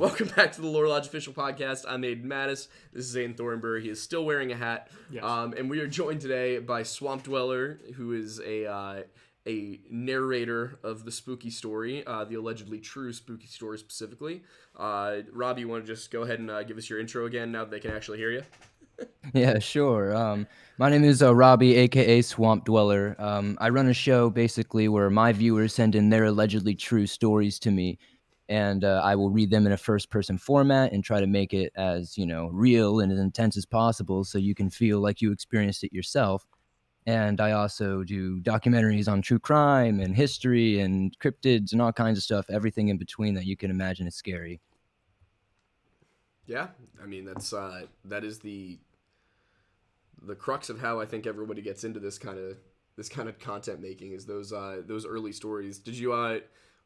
Welcome back to the Lore Lodge official podcast. I'm Aiden Mattis. This is Aiden Thornburg. He is still wearing a hat. Yes. And we are joined today by Swamp Dweller, who is a narrator of the spooky story, the allegedly true spooky story specifically. Rob, you want to just go ahead and give us your intro again now that they can actually hear you? Yeah, sure. My name is Robbie, aka Swamp Dweller. I run a show basically where my viewers send in their allegedly true stories to me, and I will read them in a first-person format and try to make it as real and as intense as possible, so you can feel like you experienced it yourself. And I also do documentaries on true crime and history and cryptids and all kinds of stuff, everything in between that you can imagine is scary. Yeah, I mean that is the crux of how I think everybody gets into this kind of content making is those early stories. Did you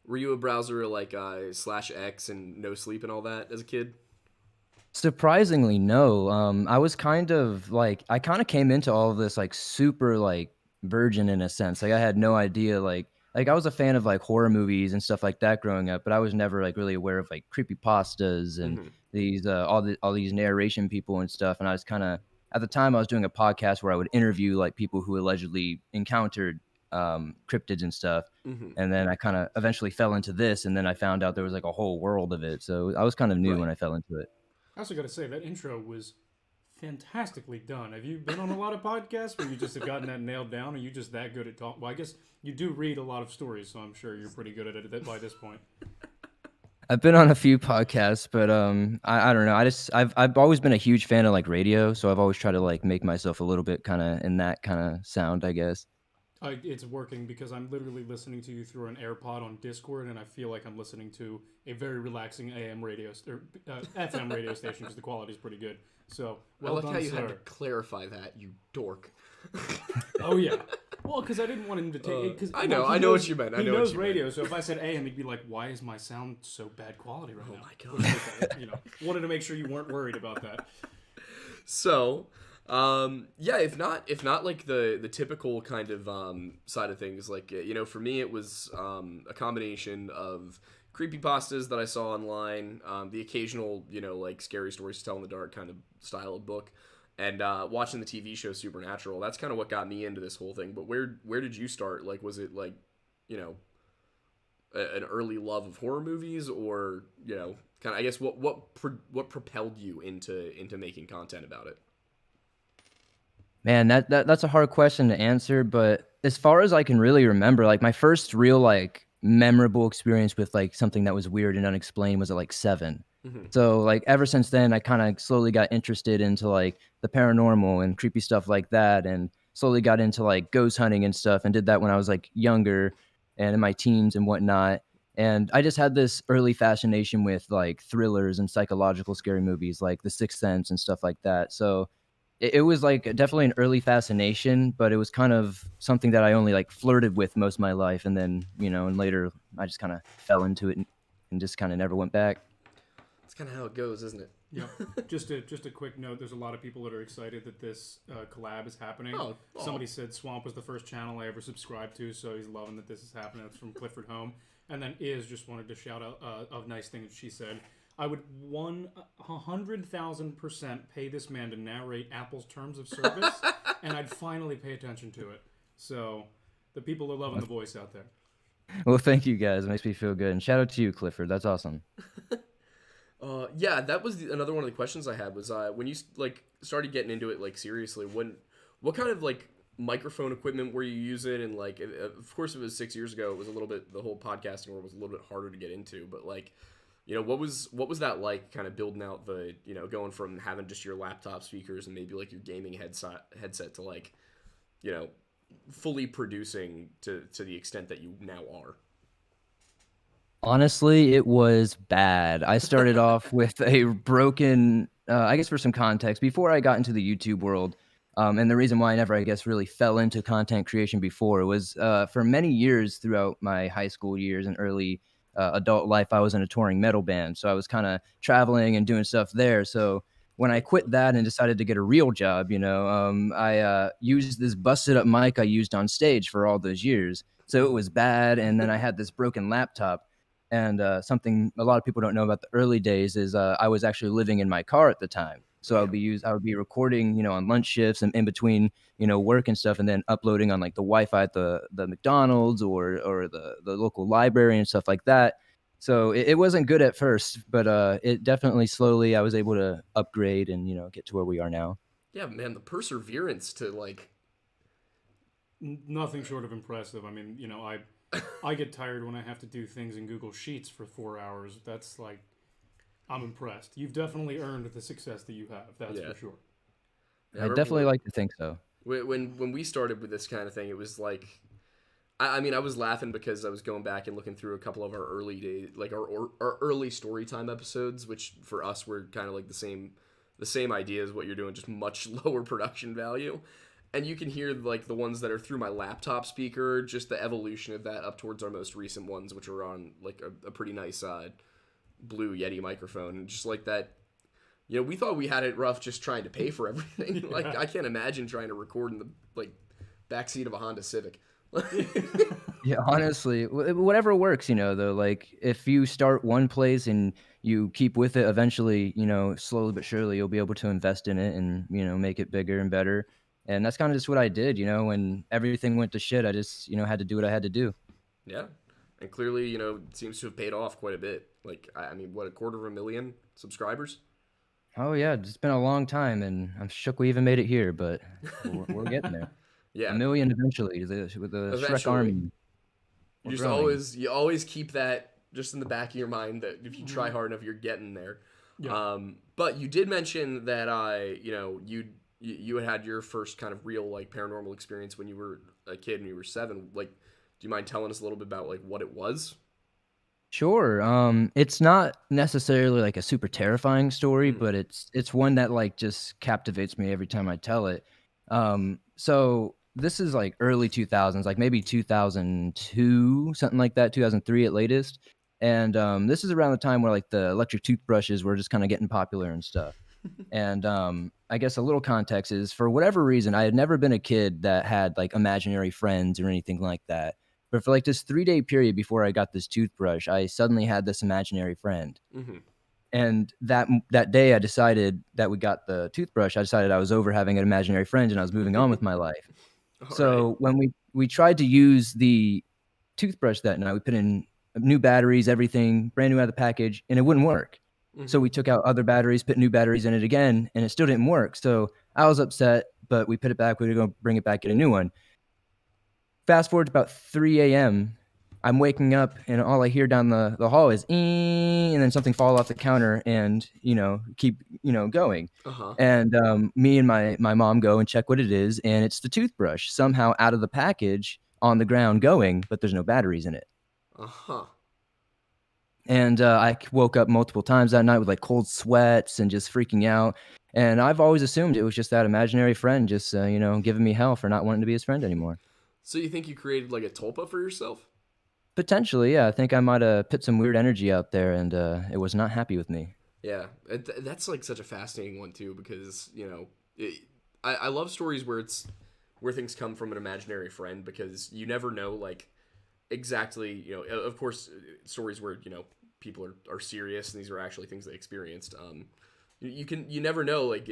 were you a browser like /X and No Sleep and all that as a kid? Surprisingly, no. I was kind of I kind of came into all of this like super virgin in a sense. Like I had no idea like I was a fan of like horror movies and stuff like that growing up, but I was never like really aware of like creepypastas and Mm-hmm. these all these narration people and stuff. And I was kind of at the time I was doing a podcast where I would interview like people who allegedly encountered cryptids and stuff. Mm-hmm. And then I kind of eventually fell into this, and then I found out there was like a whole world of it. So I was kind of new Right. when I fell into it. I also got to say that intro was fantastically done. Have you been on a lot of podcasts where you just have gotten that nailed down? Or are you just that good at talking? Well, I guess you do read a lot of stories, so I'm sure you're pretty good at it by this point. I've been on a few podcasts, but I don't know. I've always been a huge fan of like radio, so I've always tried to like make myself a little bit kind of in that kind of sound, I guess. It's working because I'm literally listening to you through an AirPod on Discord, and I feel like I'm listening to a very relaxing AM radio or FM radio station because the quality is pretty good. So I well like done, how you sir. had to clarify that, you dork. Oh yeah. Well, because I didn't want him to take it. Because I know what you meant. I He know what knows you meant. radio, so if I said AM, he'd be like, "Why is my sound so bad quality right now?" Oh my god. Wanted to make sure you weren't worried about that. So, yeah, if not like the typical kind of side of things, like for me it was a combination of creepypastas that I saw online, the occasional like scary stories to tell in the dark kind of style of book, and watching the TV show Supernatural. That's kind of what got me into this whole thing. But where did you start? Like, was it like an early love of horror movies, or kind of, I guess, what propelled you into making content about it? Man, that's a hard question to answer, but as far as I can really remember, like my first real like memorable experience with like something that was weird and unexplained was at like 7. Mm-hmm. So like ever since then, I kind of slowly got interested into like the paranormal and creepy stuff like that, and slowly got into like ghost hunting and stuff, and did that when I was like younger and in my teens and whatnot. And I just had this early fascination with like thrillers and psychological scary movies like The Sixth Sense and stuff like that. So it was like definitely an early fascination, but it was kind of something that I only like flirted with most of my life, and then and later I just kind of fell into it and just kind of never went back. That's kind of how it goes, isn't it? Yeah. Just a quick note. There's a lot of people that are excited that this collab is happening. Oh. Somebody said Swamp was the first channel I ever subscribed to, so he's loving that this is happening. That's from Clifford Home. And then just wanted to shout out a nice thing that she said. I would 100,000% pay this man to narrate Apple's terms of service, and I'd finally pay attention to it. So the people are loving the voice out there. Well, thank you guys. It makes me feel good. And shout out to you, Clifford. That's awesome. Yeah, that was another one of the questions I had was when you like started getting into it like seriously. What kind of like microphone equipment were you using? And like, of course, it was 6 years ago. It was a little bit, the whole podcasting world was a little bit harder to get into. But like, what was that like? Kind of building out the going from having just your laptop speakers and maybe like your gaming headset to like fully producing to the extent that you now are. Honestly, it was bad. I started off with a broken, I guess for some context, before I got into the YouTube world, and the reason why I never, I guess, really fell into content creation before was for many years throughout my high school years and early adult life, I was in a touring metal band. So I was kind of traveling and doing stuff there. So when I quit that and decided to get a real job, I used this busted up mic I used on stage for all those years. So it was bad. And then I had this broken laptop. And something a lot of people don't know about the early days is I was actually living in my car at the time. So Damn. I would be recording, on lunch shifts and in between, work and stuff, and then uploading on like the Wi-Fi at the McDonald's or the local library and stuff like that. So it wasn't good at first, but it definitely slowly I was able to upgrade and get to where we are now. Yeah, man, the perseverance to like. Nothing short of impressive. I mean, I get tired when I have to do things in Google Sheets for 4 hours. That's like, I'm impressed. You've definitely earned the success that you have. That's Yeah. for sure. Yeah, I I remember definitely like to think so. when we started with this kind of thing, it was like, I mean, I was laughing because I was going back and looking through a couple of our early days, like our early story time episodes, which for us were kind of like the same idea as what you're doing, just much lower production value. And you can hear like the ones that are through my laptop speaker, just the evolution of that up towards our most recent ones, which are on like a pretty nice Blue Yeti microphone, and just like that. We thought we had it rough just trying to pay for everything. Like I can't imagine trying to record in the like backseat of a Honda Civic. Yeah, honestly, whatever works, though, like if you start one place and you keep with it, eventually, slowly but surely you'll be able to invest in it and, make it bigger and better. And that's kind of just what I did, when everything went to shit, I just, had to do what I had to do. Yeah, and clearly, it seems to have paid off quite a bit. Like, I mean, what, 250,000 subscribers? Oh yeah, it's been a long time and I'm shook we even made it here, but we're getting there. A Yeah, million eventually with the Shrek eventually. army. You We're just growing. always keep that just in the back of your mind that if you try Mhm. hard enough, you're getting there. Yeah. But you did mention that you had your first kind of real like paranormal experience when you were a kid and you were 7. Like, do you mind telling us a little bit about like what it was? Sure. It's not necessarily like a super terrifying story, Mm, but it's one that like just captivates me every time I tell it. So this is like early 2000s, like maybe 2002, something like that, 2003 at latest. And this is around the time where like the electric toothbrushes were just kind of getting popular and stuff. And I guess a little context is for whatever reason, I had never been a kid that had like imaginary friends or anything like that. But for like this 3-day period before I got this toothbrush, I suddenly had this imaginary friend. mm-hmm. And that day, I decided that we got the toothbrush. I decided I was over having an imaginary friend and I was moving on with my life. All right. So when we tried to use the toothbrush that night, we put in new batteries, everything brand new out of the package, and it wouldn't work. So Mm-hmm. we took out other batteries, put new batteries in it again, and it still didn't work. So I was upset, but we put it back. We were going to bring it back, get a new one. Fast forward to about 3 a.m. I'm waking up, and all I hear down the hall is, "Ee," and then something fall off the counter and, keep, going. Uh huh. And me and my mom go and check what it is, and it's the toothbrush somehow out of the package on the ground going, but there's no batteries in it. Uh huh. And I woke up multiple times that night with like cold sweats and just freaking out. And I've always assumed it was just that imaginary friend just, giving me hell for not wanting to be his friend anymore. So you think you created like a tulpa for yourself? Potentially, yeah. I think I might have put some weird energy out there and it was not happy with me. Yeah, that's like such a fascinating one too because I love stories where things come from an imaginary friend because you never know like exactly of course stories where people are serious and these are actually things they experienced. You never know like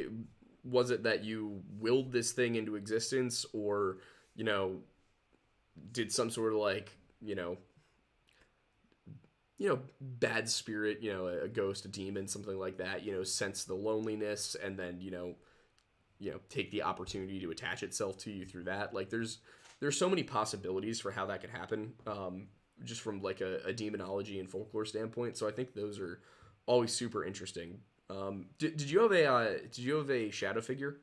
was it that you willed this thing into existence or you know did some sort of like bad spirit, a ghost, a demon, something like that, sense the loneliness and then, take the opportunity to attach itself to you through that. Like there's so many possibilities for how that could happen, just from like a demonology and folklore standpoint. So I think those are always super interesting. Did you have a shadow figure?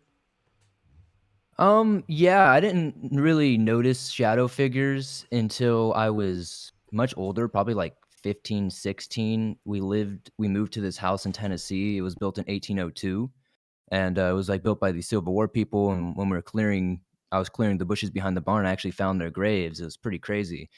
Yeah, I didn't really notice shadow figures until I was much older, probably like 15, 16. We moved to this house in Tennessee. It was built in 1802 and it was like built by the Civil War people. And when I was clearing the bushes behind the barn, I actually found their graves. It was pretty crazy.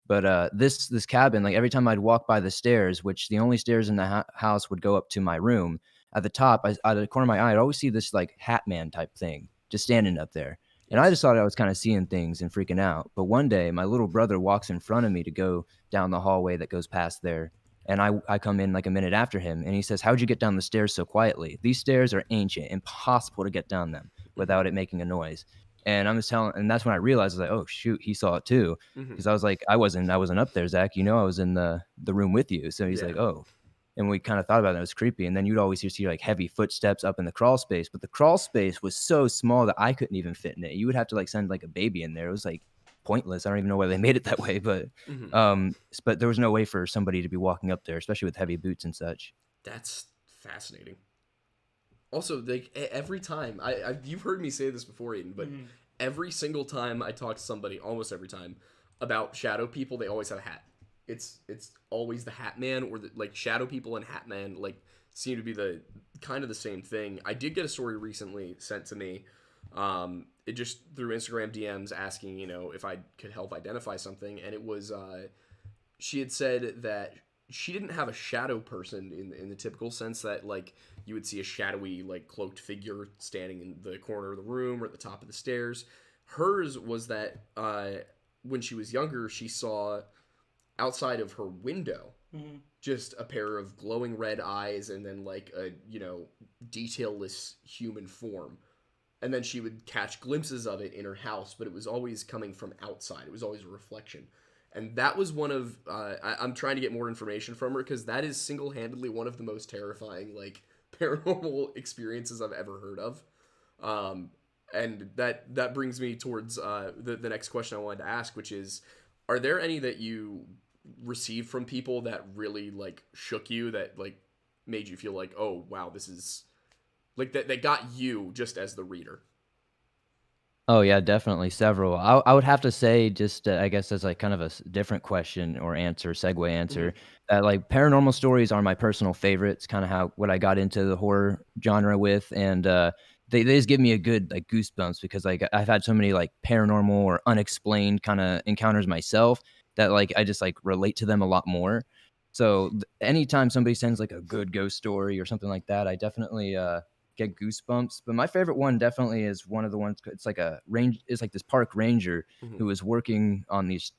But this cabin, like every time I'd walk by the stairs, which the only stairs in the house would go up to my room, at the top, out of the corner of my eye, I'd always see this like hat man type thing just standing up there. And I Yes. just thought I was kind of seeing things and freaking out. But one day, my little brother walks in front of me to go down the hallway that goes past there. And I come in like a minute after him, and he says, "How'd you get down the stairs so quietly? These stairs are ancient, impossible to get down them Hmm. without it making a noise." And I'm just telling, and that's when I realized, I was like, "Oh shoot, he saw it too," Hmm. because I was like, "I wasn't up there, Zach. You know, I was in the room with you." So he's Yeah. like, "Oh." And we kind of thought about it. It was creepy. And then you'd always see like heavy footsteps up in the crawl space, but the crawl space was so small that I couldn't even fit in it. You would have to like send like a baby in there. It was like pointless. I don't even know why they made it that way, Hmm. but there was no way for somebody to be walking up there, especially with heavy boots and such. That's fascinating. Also, like every time you've heard me say this before, Aiden, but Mhm. every single time I talk to somebody, almost every time, about shadow people, they always have a hat. It's always the Hat Man, or the, like, shadow people and Hat Man like seem to be the kind of the same thing. I did get a story recently sent to me. It just through Instagram DMs asking, if I could help identify something, and it was she had said that she didn't have a shadow person in the typical sense that, like, you would see a shadowy, like, cloaked figure standing in the corner of the room or at the top of the stairs. Hers was that when she was younger, she saw outside of her window Mhm. just a pair of glowing red eyes, and then like a detailless human form, and then she would catch glimpses of it in her house, but it was always coming from outside. It was always a reflection. And that was one of I'm trying to get more information from her, because that is single-handedly one of the most terrifying, like, paranormal experiences I've ever heard of. And that brings me towards the next question I wanted to ask, which is, are there any that you received from people that really, like, shook you, that, like, made you feel like, oh wow, this is like, that got you just as the reader? Oh yeah, definitely several. I would have to say, just I guess as like kind of a different question or answer, segue Hmm. answer, that like paranormal stories are my personal favorites. Kind of how what I got into the horror genre with, and they just give me a good like goosebumps, because like I've had so many like paranormal or unexplained kind of encounters myself that like I just like relate to them a lot more. So anytime somebody sends like a good ghost story or something like that, I definitely get goosebumps. But my favorite one definitely is one of the ones. It's like a range. It's like this park ranger Hmm. who was working on these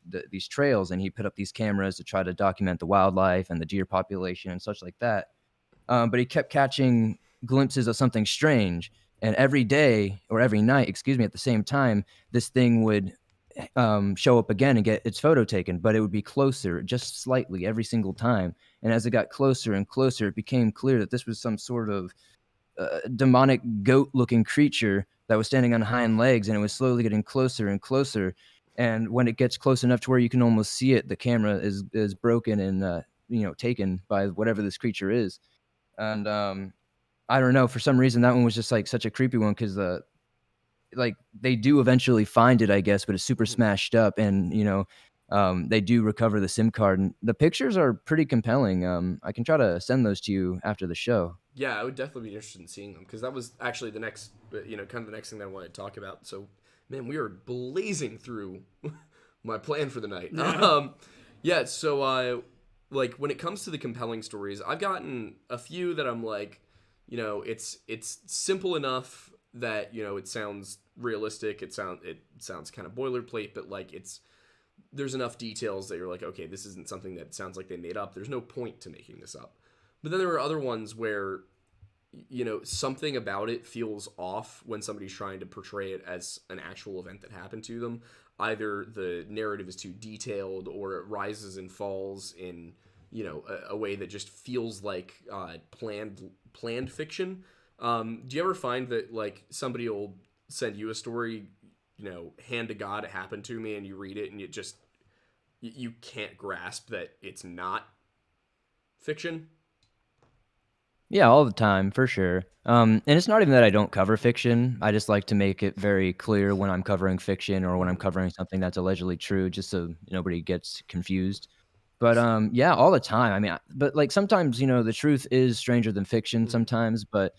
trails, and he put up these cameras to try to document the wildlife and the deer population and such like that. But he kept catching glimpses of something strange, and every day or every night, excuse me, at the same time, this thing would show up again and get its photo taken, but it would be closer just slightly every single time. And as it got closer and closer, it became clear that this was some sort of demonic goat-looking creature that was standing on hind legs, and it was slowly getting closer and closer. And when it gets close enough to where you can almost see it, the camera is broken and taken by whatever this creature is. And I don't know, for some reason that one was just like such a creepy one, because like they do eventually find it, I guess, but it's super Hmm. smashed up, and they do recover the SIM card, and the pictures are pretty compelling. I can try to send those to you after the show. Yeah, I would definitely be interested in seeing them, because that was actually the next, kind of the next thing that I wanted to talk about. So, man, we are blazing through my plan for the night. Yeah. Yeah. So, like, when it comes to the compelling stories, I've gotten a few that I'm like, it's simple enough that it sounds realistic. It sounds kind of boilerplate, but like there's enough details that you're like, okay, this isn't something that sounds like they made up. There's no point to making this up. But then there are other ones where something about it feels off when somebody's trying to portray it as an actual event that happened to them. Either the narrative is too detailed, or it rises and falls in a way that just feels like planned fiction. Do you ever find that, like, somebody will send you a story, hand to God, it happened to me, and you read it and it just you can't grasp that it's not fiction? Yeah, all the time, for sure. And it's not even that I don't cover fiction. I just like to make it very clear when I'm covering fiction or when I'm Mhm. covering something that's allegedly true, just so nobody gets confused. But yeah, all the time. I mean, but like sometimes, the truth is stranger than fiction Mhm. sometimes. But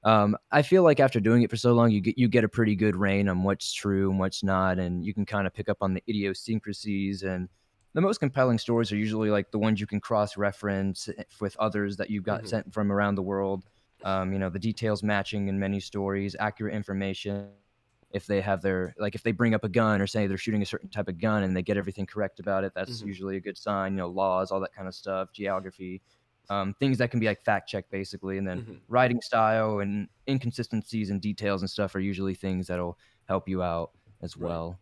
I feel like after doing it for so long, you get a pretty good reign on what's true and what's not, and you can kind of pick up on the idiosyncrasies. And the most compelling stories are usually like the ones you can cross reference with others that you've got Mhm. sent from around the world. The details matching in many stories, accurate information, if they have their like if they bring up a gun or say they're shooting a certain type of gun and they get everything correct about it, that's usually a good sign. Laws, all that kind of stuff, geography, things that can be like fact check basically. And then writing style and inconsistencies and details and stuff are usually things that'll help you out as well.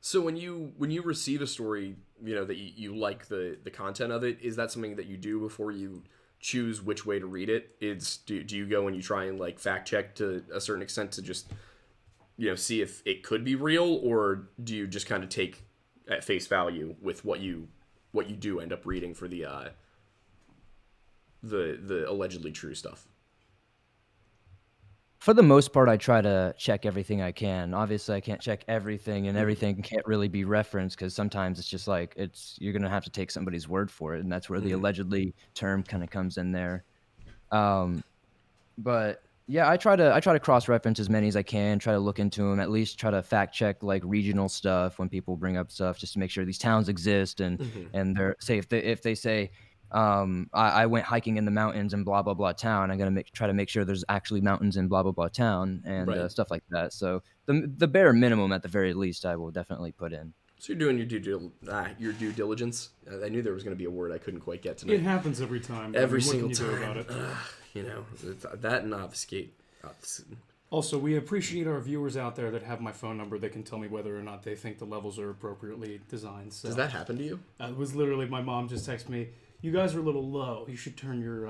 So when you receive a story, that you like the content of it, is that something that you do before you choose which way to read it? Do you go and you try and like fact check to a certain extent to just see if it could be real, or do you just kind of take at face value with what you do end up reading for the allegedly true stuff? For the most part, I try to check everything I can. Obviously, I can't check everything, and everything can't really be referenced because sometimes it's just like you're gonna have to take somebody's word for it, and that's where the allegedly term kind of comes in there. But yeah, I try to cross-reference as many as I can. Try to look into them, at least try to fact check like regional stuff when people bring up stuff, just to make sure these towns exist and they're say if they say. I went hiking in the mountains in blah blah blah town. I'm gonna try to make sure there's actually mountains in blah blah blah town and stuff like that. So the bare minimum at the very least, I will definitely put in. So you're doing your due diligence. I knew there was going to be a word I couldn't quite get tonight. It happens every time. Every single what can you do time. about it? That and obfuscate. Also, we appreciate our viewers out there that have my phone number. They can tell me whether or not they think the levels are appropriately designed. So, does that happen to you? It was literally my mom just texted me, "You guys are a little low. You should turn your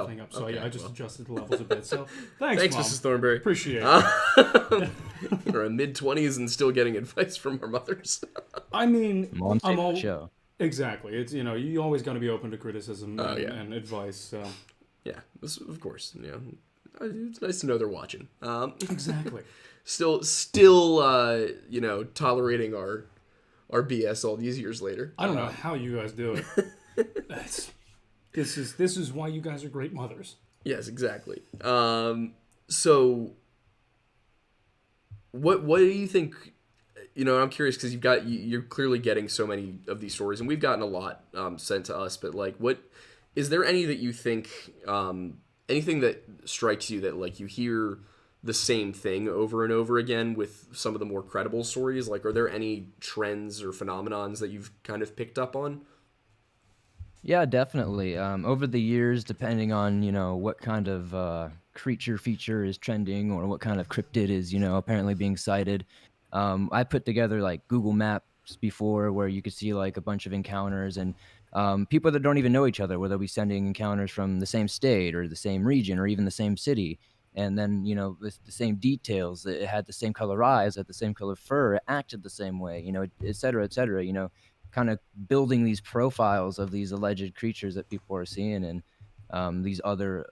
thing up." So I just adjusted the levels a bit. So thanks, Mom. Mrs. Thornberry. Appreciate it. We're in mid-20s and still getting advice from our mothers. I mean, Mom's show. Exactly. It's you always got to be open to criticism and advice. So yeah, of course. It's nice to know they're watching. Exactly. Still, tolerating our BS all these years later. I don't know how you guys do it. This is why you guys are great mothers. Yes, exactly. So what do you think? I'm curious because you're clearly getting so many of these stories, and we've gotten a lot sent to us. But like, what is there any that you think? Anything that strikes you that like you hear the same thing over and over again with some of the more credible stories? Like, are there any trends or phenomenons that you've kind of picked up on? Yeah, definitely. Over the years, depending on what kind of creature feature is trending or what kind of cryptid is apparently being cited, I put together like Google Maps before where you could see like a bunch of encounters and people that don't even know each other, where they'll be sending encounters from the same state or the same region or even the same city. And then, with the same details, it had the same color eyes, had the same color fur, it acted the same way, et cetera, kind of building these profiles of these alleged creatures that people are seeing and these other,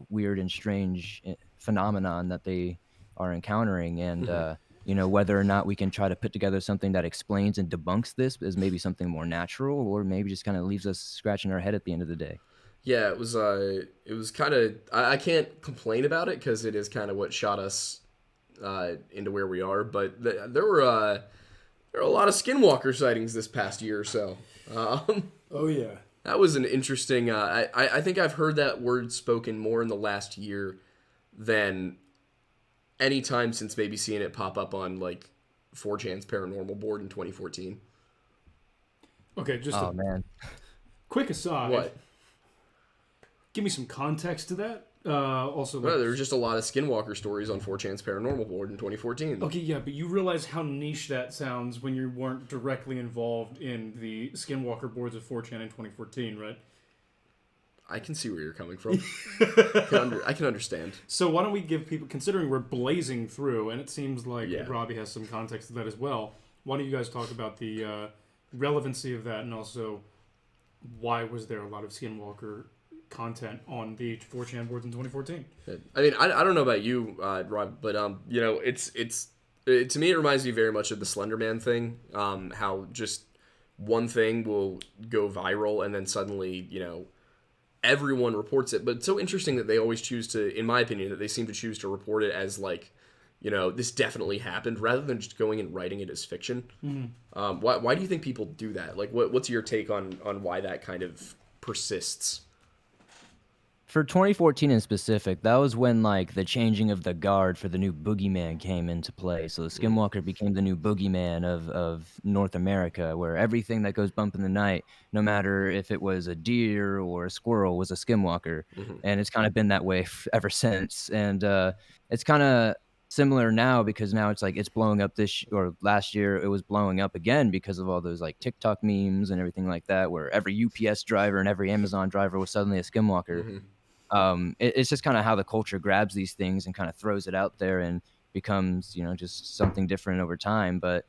weird and strange phenomenon that they are encountering. And, whether or not we can try to put together something that explains and debunks this as maybe something more natural or maybe just kind of leaves us scratching our head at the end of the day. Yeah, it was kind of, I can't complain about it because it is kind of what shot us into where we are, but there were a lot of skinwalker sightings this past year or so. Oh yeah. That was an interesting, I think I've heard that word spoken more in the last year than any time since maybe seeing it pop up on like 4chan's paranormal board in 2014. Okay, just man. Quick aside. What? Give me some context to that. Also, there were just a lot of skinwalker stories on 4chan's paranormal board in 2014. Okay, yeah, but you realize how niche that sounds when you weren't directly involved in the skinwalker boards of 4chan in 2014, right? I can see where you're coming from. I can understand. So why don't we give people, considering we're blazing through, and it seems like Robbie has some context to that as well, why don't you guys talk about the relevancy of that, and also why was there a lot of skinwalker content on the 4chan boards in 2014? I mean, I don't know about you, Rob, but to me it reminds me very much of the Slender Man thing. How just one thing will go viral and then suddenly everyone reports it. But it's so interesting that they always choose to, in my opinion, that they seem to choose to report it as like, this definitely happened, rather than just going and writing it as fiction. Mm-hmm. Why do you think people do that? Like, what's your take on why that kind of persists? For 2014 in specific, that was when like the changing of the guard for the new boogeyman came into play. So the Skinwalker became the new boogeyman of North America, where everything that goes bump in the night, no matter if it was a deer or a squirrel, was a Skinwalker. Mm-hmm. And it's kind of been that way ever since. And it's kind of similar now because now it's like it's blowing up or last year it was blowing up again because of all those like TikTok memes and everything like that, where every UPS driver and every Amazon driver was suddenly a Skinwalker. Mm-hmm. It's just kind of how the culture grabs these things and kind of throws it out there and becomes, just something different over time. But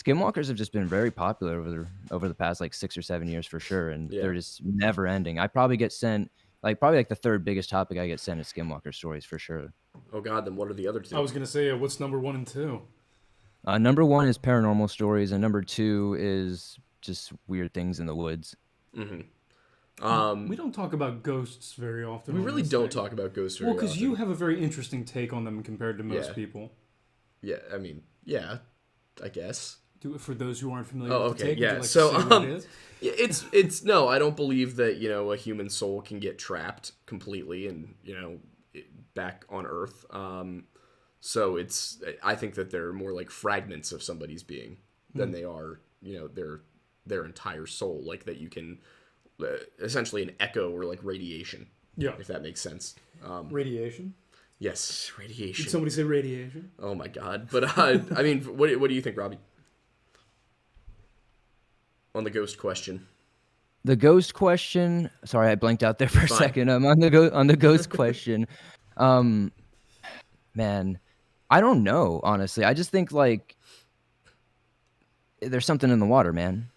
Skinwalkers have just been very popular over the past like 6 or 7 years for sure, and Yeah. they're just never ending. I probably get sent probably the third biggest topic I get sent is Skinwalker stories for sure. Oh God, then what are the other two? I was gonna say, what's number 1 and 2? Number 1 is paranormal stories, and number 2 is just weird things in the woods. Mm-hmm. We don't talk about ghosts very often. We on really this don't thing. talk about ghosts Well, very because often. you have a very interesting take on them compared to most Yeah. people. Yeah, I mean, yeah, I guess. Do it for those who aren't familiar Oh, with the okay, take. Would you yeah. like to So, say what it is? Yeah, it's no, I don't believe that a human soul can get trapped completely and back on Earth. So I think that they're more like fragments of somebody's being than they are their entire soul, like that you can essentially an echo or like radiation, Yeah. if that makes sense. Radiation. Yes, radiation. Did somebody say radiation? Oh my God! But I mean, what do you think, Robbie? On the ghost question. The ghost question. Sorry, I blanked out there for a Fine. second. On the ghost question. Man, I don't know, honestly. I just think like there's something in the water, man.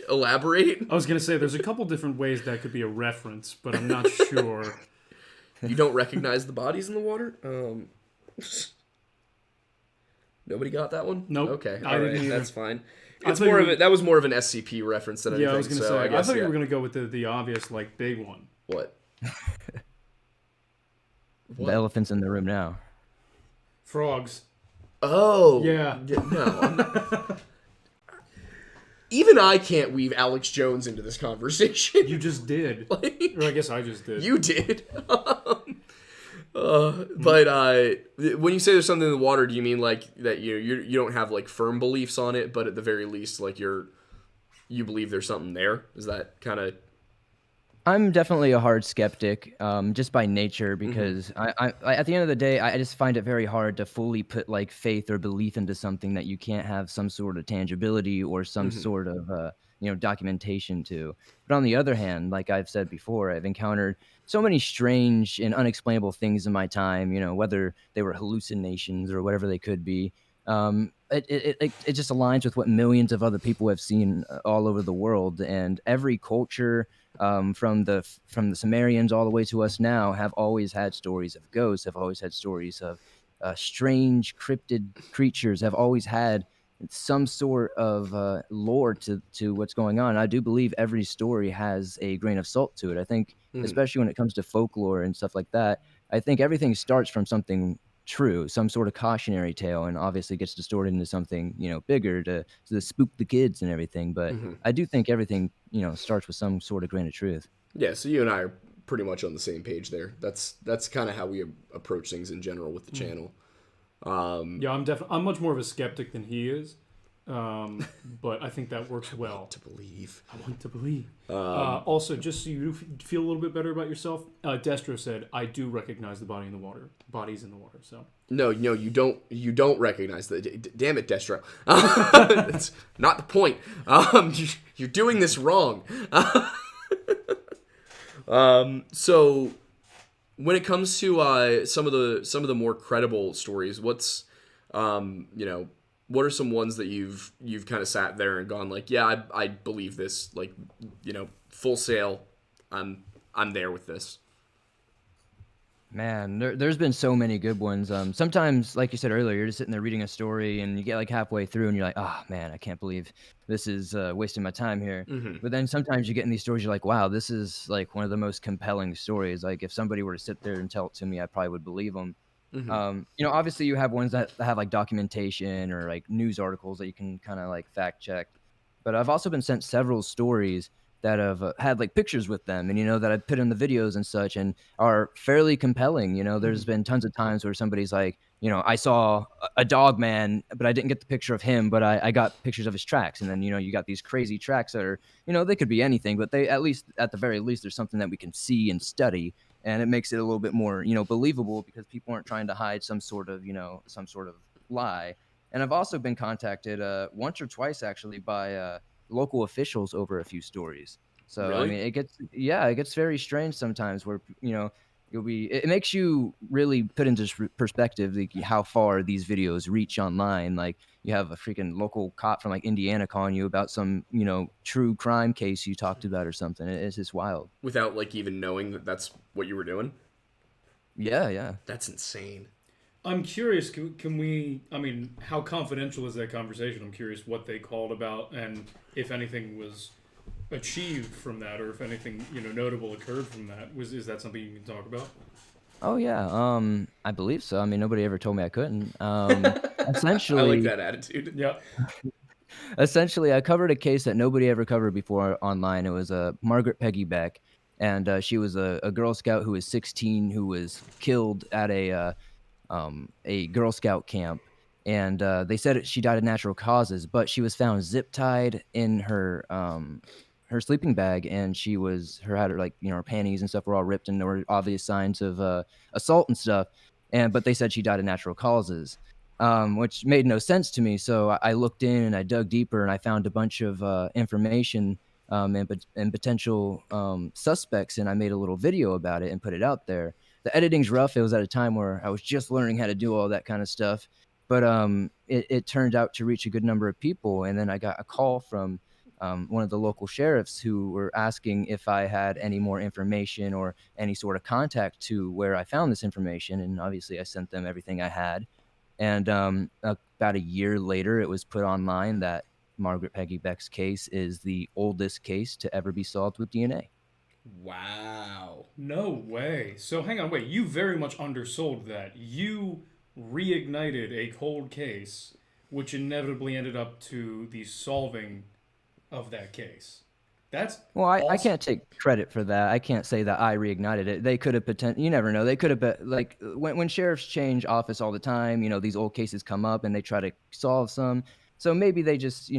Elaborate. I was gonna say there's a couple different ways that could be a reference, but I'm not sure. You don't recognize the bodies in the water? Nobody got that one? Nope, Okay, I all didn't right, either. that's fine. I It's thought more you of were- a, that was more of an SCP reference than anything. Yeah, I was gonna so say. I guess, thought you yeah. were gonna go with the obvious like big one. What? The elephant's in the room now. Frogs. Oh. Yeah. No. I'm not. Even I can't weave Alex Jones into this conversation. You just did. Like, Or I guess I just did. you did. But when you say there's something in the water, do you mean like that you don't have like firm beliefs on it, but at the very least like you believe there's something there? Is that kind of I'm definitely a hard skeptic, just by nature, Mm-hmm. because I at the end of the day, I just find it very hard to fully put like faith or belief into something that you can't have some sort of tangibility or some Mm-hmm. sort of documentation to. But on the other hand, like I've said before, I've encountered so many strange and unexplainable things in my time. Whether they were hallucinations or whatever they could be. It just aligns with what millions of other people have seen all over the world, and every culture, from the Sumerians all the way to us now, have always had stories of ghosts, have always had stories of strange cryptid creatures, have always had some sort of lore to what's going on. I do believe every story has a grain of salt to it. I think, especially when it comes to folklore and stuff like that, I think everything starts from something true, some sort of cautionary tale, and obviously gets distorted into something bigger to spook the kids and everything. But I do think everything starts with some sort of grain of truth. Yeah, so you and I are pretty much on the same page there. That's kind of how we approach things in general with the channel. Yeah, I'm much more of a skeptic than he is, but I think that works well. To believe. I want to believe. Also, just so you feel a little bit better about yourself, Destro said, "I do recognize the bodies in the water." So No, you don't. You don't recognize that. Damn it, Destro. That's not the point. You're doing this wrong. So when it comes to some of the more credible stories, what are some ones that you've kind of sat there and gone like, yeah, I believe this, like, full sail, I'm there with this. Man, there's been so many good ones. Sometimes, like you said earlier, you're just sitting there reading a story and you get like halfway through and you're like, oh man, I can't believe this is wasting my time here. But then sometimes you get in these stories, you're like, wow, this is like one of the most compelling stories. Like if somebody were to sit there and tell it to me, I probably would believe them. Obviously you have ones that have like documentation or like news articles that you can kind of like fact check. But I've also been sent several stories that have had like pictures with them, and that I put in the videos and such, and are fairly compelling. There's been tons of times where somebody's like, I saw a dog man, but I didn't get the picture of him, but I got pictures of his tracks. And then you got these crazy tracks that are, they could be anything, but they at the very least there's something that we can see and study, and it makes it a little bit more believable, because people aren't trying to hide some sort of lie. And I've also been contacted once or twice actually by local officials over a few stories. So I Really? mean, it gets very strange sometimes, where it makes you really put into perspective like how far these videos reach online. Like, you have a freaking local cop from like Indiana calling you about some true crime case you talked about or something. It's just wild. Without like even knowing that that's what you were doing? Yeah. That's insane. I'm curious, can we, I mean, how confidential is that conversation? I'm curious what they called about, and if anything was achieved from that, or if anything, notable occurred from that. Is that something you can talk about? Oh yeah. I believe so. I mean, nobody ever told me I couldn't. I Essentially, like that attitude. Yeah. Essentially, I covered a case that nobody ever covered before online. It was Margaret Peggy Beck, and she was a Girl Scout who was 16, who was killed at a Girl Scout camp. And they said she died of natural causes, but she was found zip tied in her sleeping bag, and her panties and stuff were all ripped, and there were obvious signs of assault and stuff. But they said she died of natural causes, which made no sense to me. So I looked in and I dug deeper, and I found a bunch of information, and potential suspects, and I made a little video about it and put it out there. The editing's rough. It was at a time where I was just learning how to do all that kind of stuff, but it turned out to reach a good number of people. And then I got a call from one of the local sheriffs, who were asking if I had any more information or any sort of contact to where I found this information. And obviously I sent them everything I had. And about a year later, it was put online that Margaret Peggy Beck's case is the oldest case to ever be solved with DNA. Wow. No way. So hang on, wait. You very much undersold that. You reignited a cold case, which inevitably ended up to the solving of that case. That's Well, I awesome. can't take credit for that. I can't say that I reignited it. They could have you never know. They could have been like, when sheriffs change office all the time, these old cases come up and they try to solve some. So maybe they just,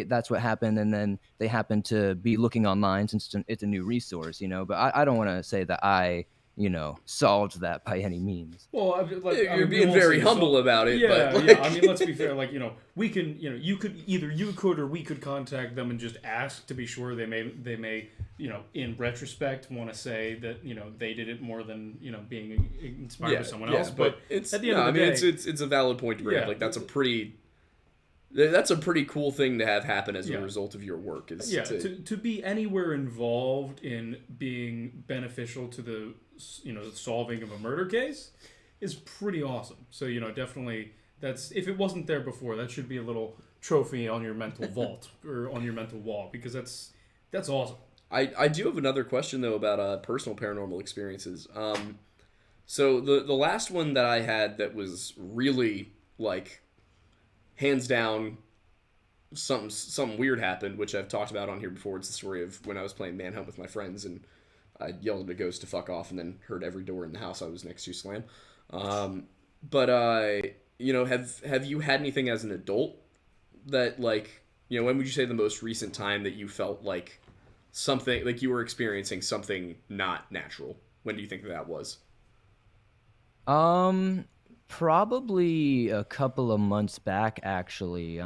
that's what happened, and then they happen to be looking online since it's a new resource, But I don't want to say that I, solved that by any means. Well, You're being very humble about it. Yeah, but yeah. I mean, let's be fair. Like, we can, you could or we could contact them and just ask to be sure. They may, in retrospect, want to say that they did it more than being inspired by someone else. But it's at the end of the day, it's a valid point to bring up. Like, that's a pretty cool thing to have happen as a result of your work. Is to be anywhere involved in being beneficial to the solving of a murder case is pretty awesome. So definitely, that's, if it wasn't there before, that should be a little trophy on your mental vault or on your mental wall, because that's awesome. I do have another question though about personal paranormal experiences. So the last one that I had that was really like hands down something weird happened, which I've talked about on here before. It's the story of when I was playing Manhunt with my friends, and I yelled at a ghost to fuck off, and then heard every door in the house I was next to slam. But have you had anything as an adult that, like, when would you say the most recent time that you felt like something, like you were experiencing something not natural? When do you think that was? Probably a couple of months back, actually.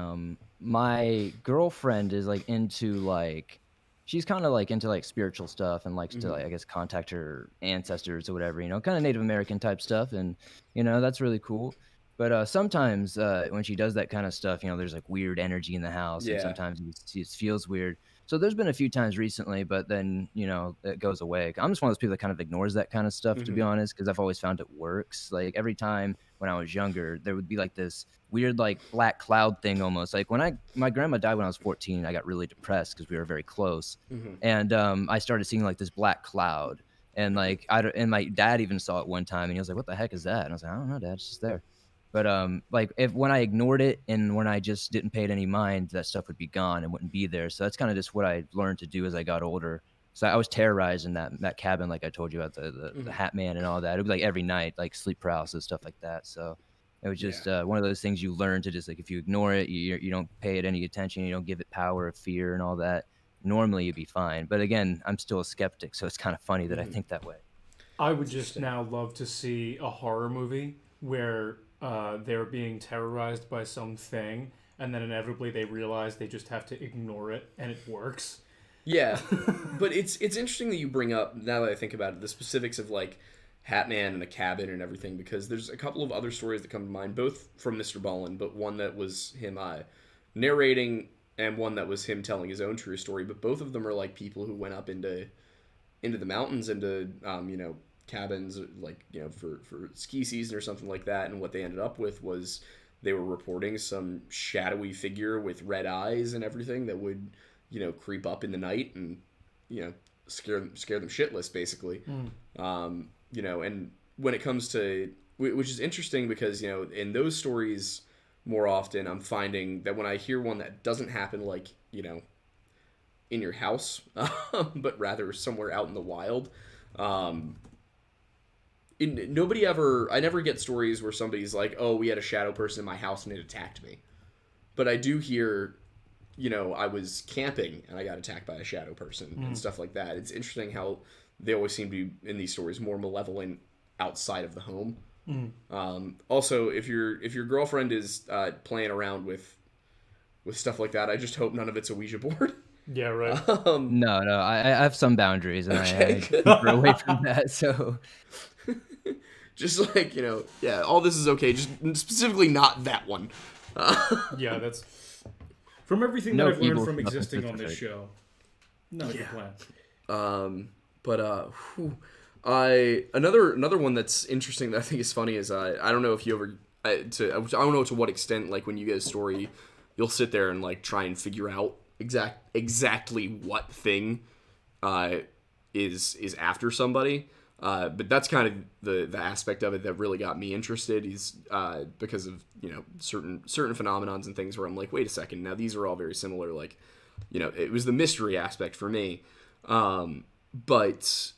My girlfriend is like into like, she's kind of like into like spiritual stuff, and likes to, like, I guess, contact her ancestors or whatever, kind of Native American type stuff, and that's really cool. But sometimes when she does that kind of stuff, there's like weird energy in the house, and Yeah. sometimes it feels weird. So there's been a few times recently, but then it goes away. I'm just one of those people that kind of ignores that kind of stuff, to be honest, because I've always found it works. Like, every time when I was younger, there would be like this weird like black cloud thing almost. Like, when my grandma died when I was 14, I got really depressed because we were very close, and I started seeing like this black cloud, and like and my dad even saw it one time, and he was like, "What the heck is that?" And I was like, "I don't know, Dad, it's just there." But like if when I ignored it and when I just didn't pay it any mind, that stuff would be gone and wouldn't be there. So that's kind of just what I learned to do as I got older. So I was terrorized in that cabin, like I told you about the Hat Man and all that. It was like every night, like sleep paralysis, stuff like that. So it was just one of those things you learn to just like if you ignore it, you don't pay it any attention, you don't give it power of fear and all that. Normally you'd be fine. But again, I'm still a skeptic, so it's kind of funny that I think that way. I would just now love to see a horror movie where they're being terrorized by something, and then inevitably they realize they just have to ignore it, and it works. Yeah, but it's interesting that you bring up, now that I think about it, the specifics of like Hat Man and a cabin and everything, because there's a couple of other stories that come to mind, both from Mr. Ballin, but one that was him narrating and one that was him telling his own true story. But both of them are like people who went up into the mountains, into cabins, like for ski season or something like that, and what they ended up with was they were reporting some shadowy figure with red eyes and everything that would creep up in the night and scare them shitless, basically. And when it comes to, which is interesting because in those stories more often I'm finding that when I hear one that doesn't happen like in your house but rather somewhere out in the wild, I never get stories where somebody's like, oh, we had a shadow person in my house and it attacked me. But I do hear, I was camping and I got attacked by a shadow person and stuff like that. It's interesting how they always seem to be, in these stories, more malevolent outside of the home. Also, if your girlfriend is playing around with stuff like that, I just hope none of it's a Ouija board. Yeah, right. No, I have some boundaries, and I keep her away from that. So, just like all this is okay. Just specifically not that one. Yeah, that's from everything that I've learned from existing on this show. Not a good plan. Another one that's interesting that I think is funny is I don't know if you ever I don't know to what extent, like when you get a story, you'll sit there and like try and figure out exactly what thing is after somebody. But that's kind of the aspect of it that really got me interested, is because of certain phenomenons and things where I'm like, wait a second, now these are all very similar. Like it was the mystery aspect for me. But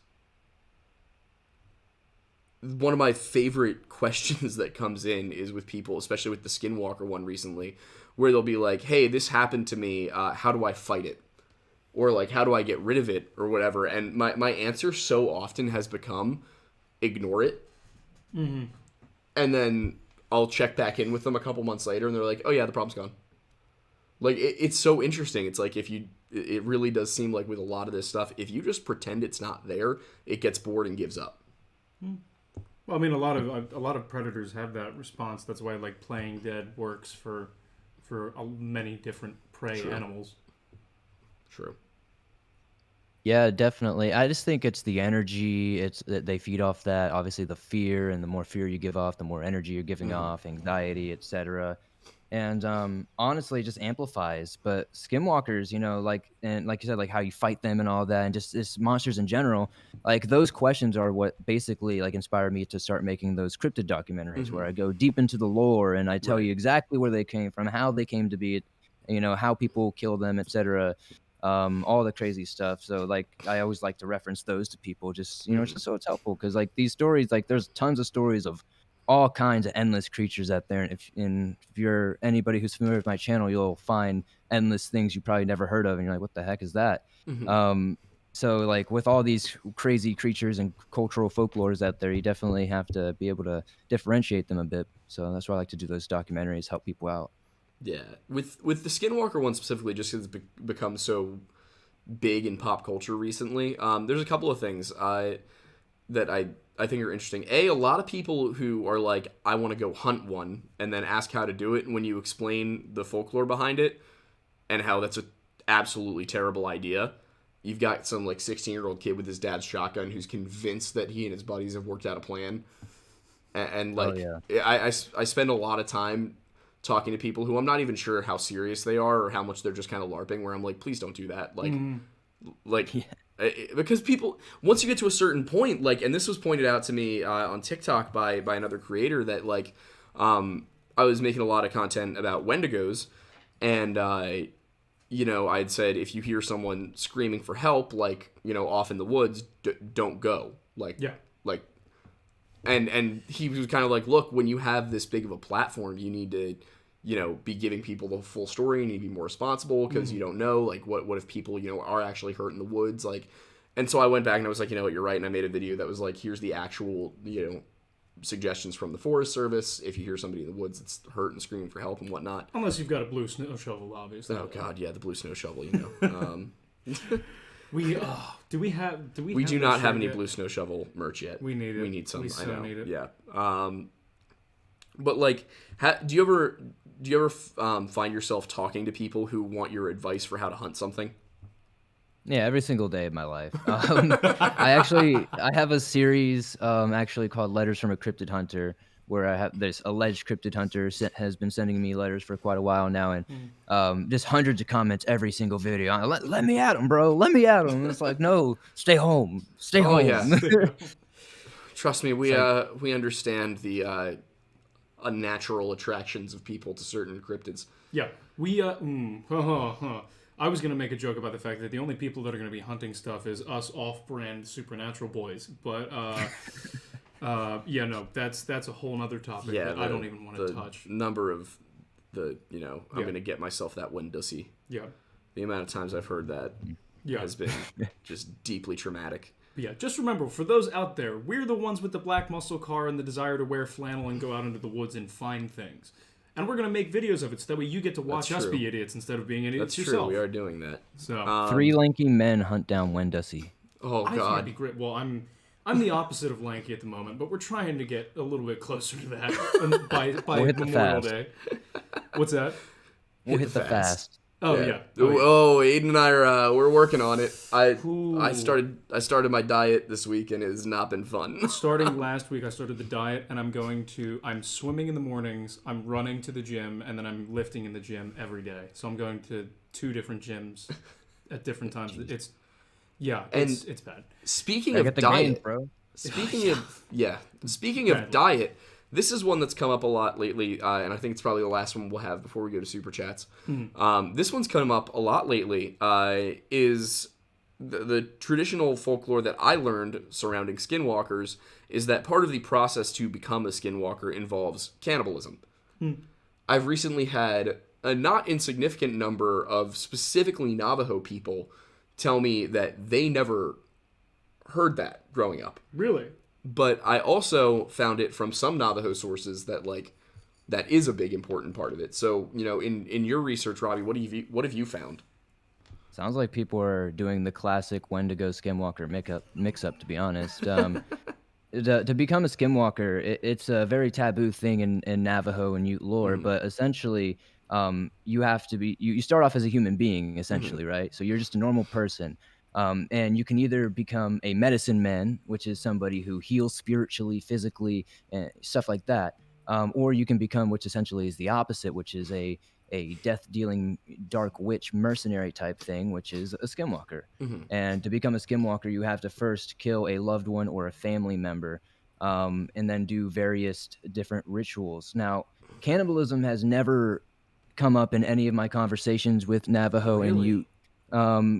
one of my favorite questions that comes in is with people, especially with the Skinwalker one recently, where they'll be like, hey, this happened to me, how do I fight it? Or like, how do I get rid of it, or whatever? And my answer so often has become, ignore it. And then I'll check back in with them a couple months later and they're like, oh yeah, the problem's gone. Like, it's so interesting. It's like, it really does seem like with a lot of this stuff, if you just pretend it's not there, it gets bored and gives up. Well, I mean, a lot of predators have that response. That's why like playing dead works for many different prey animals. True. Yeah, definitely. I just think it's the energy. It's that they feed off that. Obviously, the fear, and the more fear you give off, the more energy you're giving off, anxiety, etc. And honestly, it just amplifies. But skinwalkers, like you said, like how you fight them and all that, and just monsters in general. Like those questions are what basically like inspired me to start making those cryptid documentaries, where I go deep into the lore and I tell you exactly where they came from, how they came to be, how people kill them, etc. All the crazy stuff. So like I always like to reference those to people, just just so it's helpful, because like these stories, like there's tons of stories of all kinds of endless creatures out there, and if you're anybody who's familiar with my channel, you'll find endless things you probably never heard of, and you're like, what the heck is that? So like with all these crazy creatures and cultural folklores out there, you definitely have to be able to differentiate them a bit. So that's why I like to do those documentaries, help people out. Yeah, with the Skinwalker one specifically, just because it's become so big in pop culture recently, there's a couple of things that I think are interesting. A lot of people who are like, I want to go hunt one, and then ask how to do it, and when you explain the folklore behind it and how that's a absolutely terrible idea, you've got some like 16-year-old kid with his dad's shotgun who's convinced that he and his buddies have worked out a plan, and like I spend a lot of time talking to people who I'm not even sure how serious they are or how much they're just kind of LARPing, where I'm like, please don't do that. Because people, once you get to a certain point, like, and this was pointed out to me on TikTok by another creator, that like I was making a lot of content about Wendigos, and I'd said if you hear someone screaming for help, like off in the woods, don't go. Like Yeah. like, and he was kind of like, look, when you have this big of a platform, you need to be giving people the full story. You need to be more responsible because you don't know, like, what if people, are actually hurt in the woods. Like, and so I went back and I was like, you know what, you're right. And I made a video that was like, here's the actual, suggestions from the Forest Service. If you hear somebody in the woods that's hurt and screaming for help and whatnot. Unless you've got a blue snow shovel, obviously. Oh God, yeah, the blue snow shovel, We do we do not have any blue snow shovel merch yet. We need it. We need some. We I so know. need it. Yeah. But like, do you ever find yourself talking to people who want your advice for how to hunt something? Yeah, every single day of my life. I have a series actually called Letters from a Cryptid Hunter, where I have this alleged cryptid hunter has been sending me letters for quite a while now, and just hundreds of comments every single video. Let me at him, bro. Let me at him. And it's like, no, stay home. Stay home. Yeah. Trust me, we understand the unnatural attractions of people to certain cryptids. Yeah, I was gonna make a joke about the fact that the only people that are gonna be hunting stuff is us off-brand supernatural boys, but no, that's a whole other topic that I don't even want to touch. Number of I'm gonna get myself that Wendussy. Yeah, the amount of times I've heard that has been just deeply traumatic. Yeah, just remember, for those out there, we're the ones with the black muscle car and the desire to wear flannel and go out into the woods and find things. And we're going to make videos of it so that way you get to watch us be idiots instead of being idiots yourself. That's true, we are doing that. So 3 lanky men hunt down Wendussy. Oh, God. I think that'd be great. Well, I'm the opposite of lanky at the moment, but we're trying to get a little bit closer to that by We'll hit the Memorial fast. Day. What's that? We'll hit the fast. Oh, yeah. Oh, Aiden and I are we're working on it. I Ooh. started my diet this week and it has not been fun. Starting last week, I started the diet, and I'm swimming in the mornings, I'm running to the gym, and then I'm lifting in the gym every day. So I'm going to 2 different gyms at different times. It's bad. Speaking I of get the diet, gains, bro. Speaking of diet, this is one that's come up a lot lately, and I think it's probably the last one we'll have before we go to Super Chats. This one's come up a lot lately, is the traditional folklore that I learned surrounding skinwalkers is that part of the process to become a skinwalker involves cannibalism. I've recently had a not insignificant number of specifically Navajo people tell me that they never heard that growing up. Really? But I also found it from some Navajo sources that that is a big important part of it. So, in your research, Robbie, what have you found? Sounds like people are doing the classic Wendigo Skinwalker mix up, to be honest. To become a Skinwalker, it's a very taboo thing in Navajo and Ute lore, but essentially you have to be, you start off as a human being, essentially, right? So you're just a normal person. And you can either become a medicine man, which is somebody who heals spiritually, physically, and stuff like that. Or you can become, which essentially is the opposite, which is a death-dealing dark witch mercenary type thing, which is a skinwalker. And to become a skinwalker, you have to first kill a loved one or a family member, and then do various different rituals. Now, cannibalism has never come up in any of my conversations with Navajo and Ute.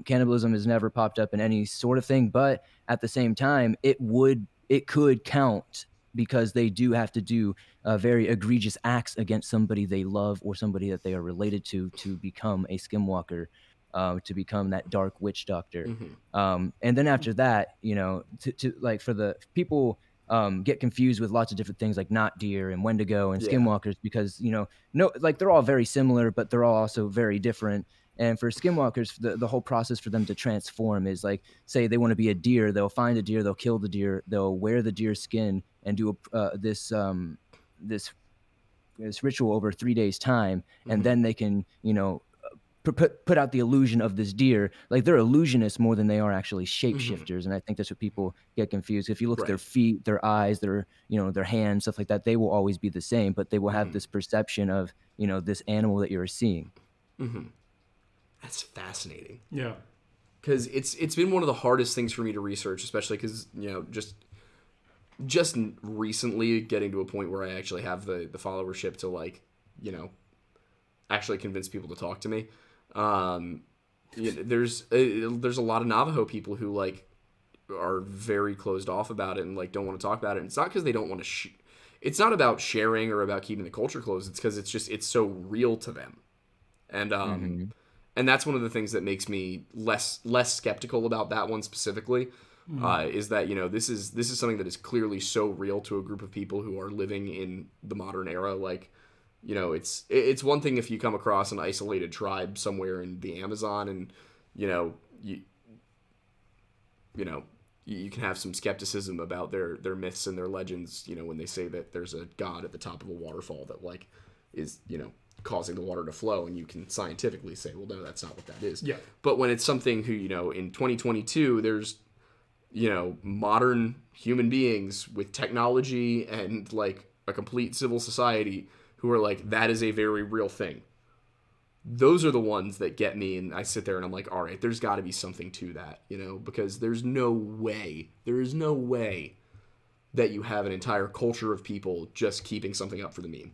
Cannibalism has never popped up in any sort of thing, but at the same time, it could count because they do have to do very egregious acts against somebody they love or somebody that they are related to become a skinwalker, to become that dark witch doctor. And then after that, to like, for the people get confused with lots of different things like knot deer and Wendigo and skinwalkers because they're all very similar, but they're all also very different. And for skinwalkers, the whole process for them to transform is like, say they want to be a deer, they'll find a deer, they'll kill the deer, they'll wear the deer skin and do this ritual over 3 days time, and then they can put out the illusion of this deer. Like, they're illusionists more than they are actually shapeshifters, and I think that's what people get confused. If you look at their feet, their eyes, their hands, stuff like that, they will always be the same, but they will have this perception of this animal that you're seeing. That's fascinating. Yeah. Because it's been one of the hardest things for me to research, especially because, just just recently getting to a point where I actually have the followership to like, actually convince people to talk to me. There's a lot of Navajo people who like are very closed off about it and like don't want to talk about it. And it's not because they don't want to. It's not about sharing or about keeping the culture closed. It's because it's so real to them, and and that's one of the things that makes me less skeptical about that one specifically. Is that this is something that is clearly so real to a group of people who are living in the modern era. Like, it's one thing if you come across an isolated tribe somewhere in the Amazon and you can have some skepticism about their myths and their legends, when they say that there's a god at the top of a waterfall that like is causing the water to flow, and you can scientifically say, well, no, that's not what that is. Yeah. But when it's something who in 2022 there's modern human beings with technology and like a complete civil society who are like, that is a very real thing. Those are the ones that get me, and I sit there and I'm like, all right, there's got to be something to that, because there is no way that you have an entire culture of people just keeping something up for the meme.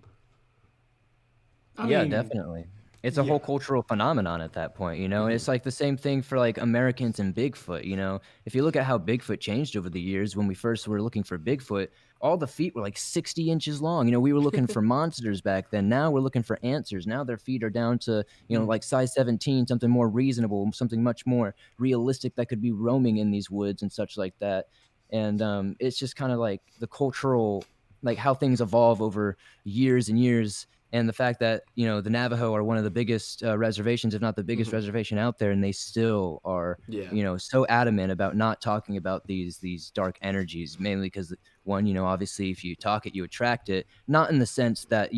I Yeah, mean, definitely. It's a whole cultural phenomenon at that point, It's like the same thing for like Americans and Bigfoot, If you look at how Bigfoot changed over the years, when we first were looking for Bigfoot, all the feet were like 60 inches long. We were looking for monsters back then. Now we're looking for answers. Now their feet are down to, like size 17, something more reasonable, something much more realistic that could be roaming in these woods and such like that. And it's just kind of like the cultural, like how things evolve over years and years. And the fact that, the Navajo are one of the biggest reservations, if not the biggest reservation out there, and they still are, so adamant about not talking about these dark energies, mainly because, one, obviously if you talk it, you attract it. Not in the sense that,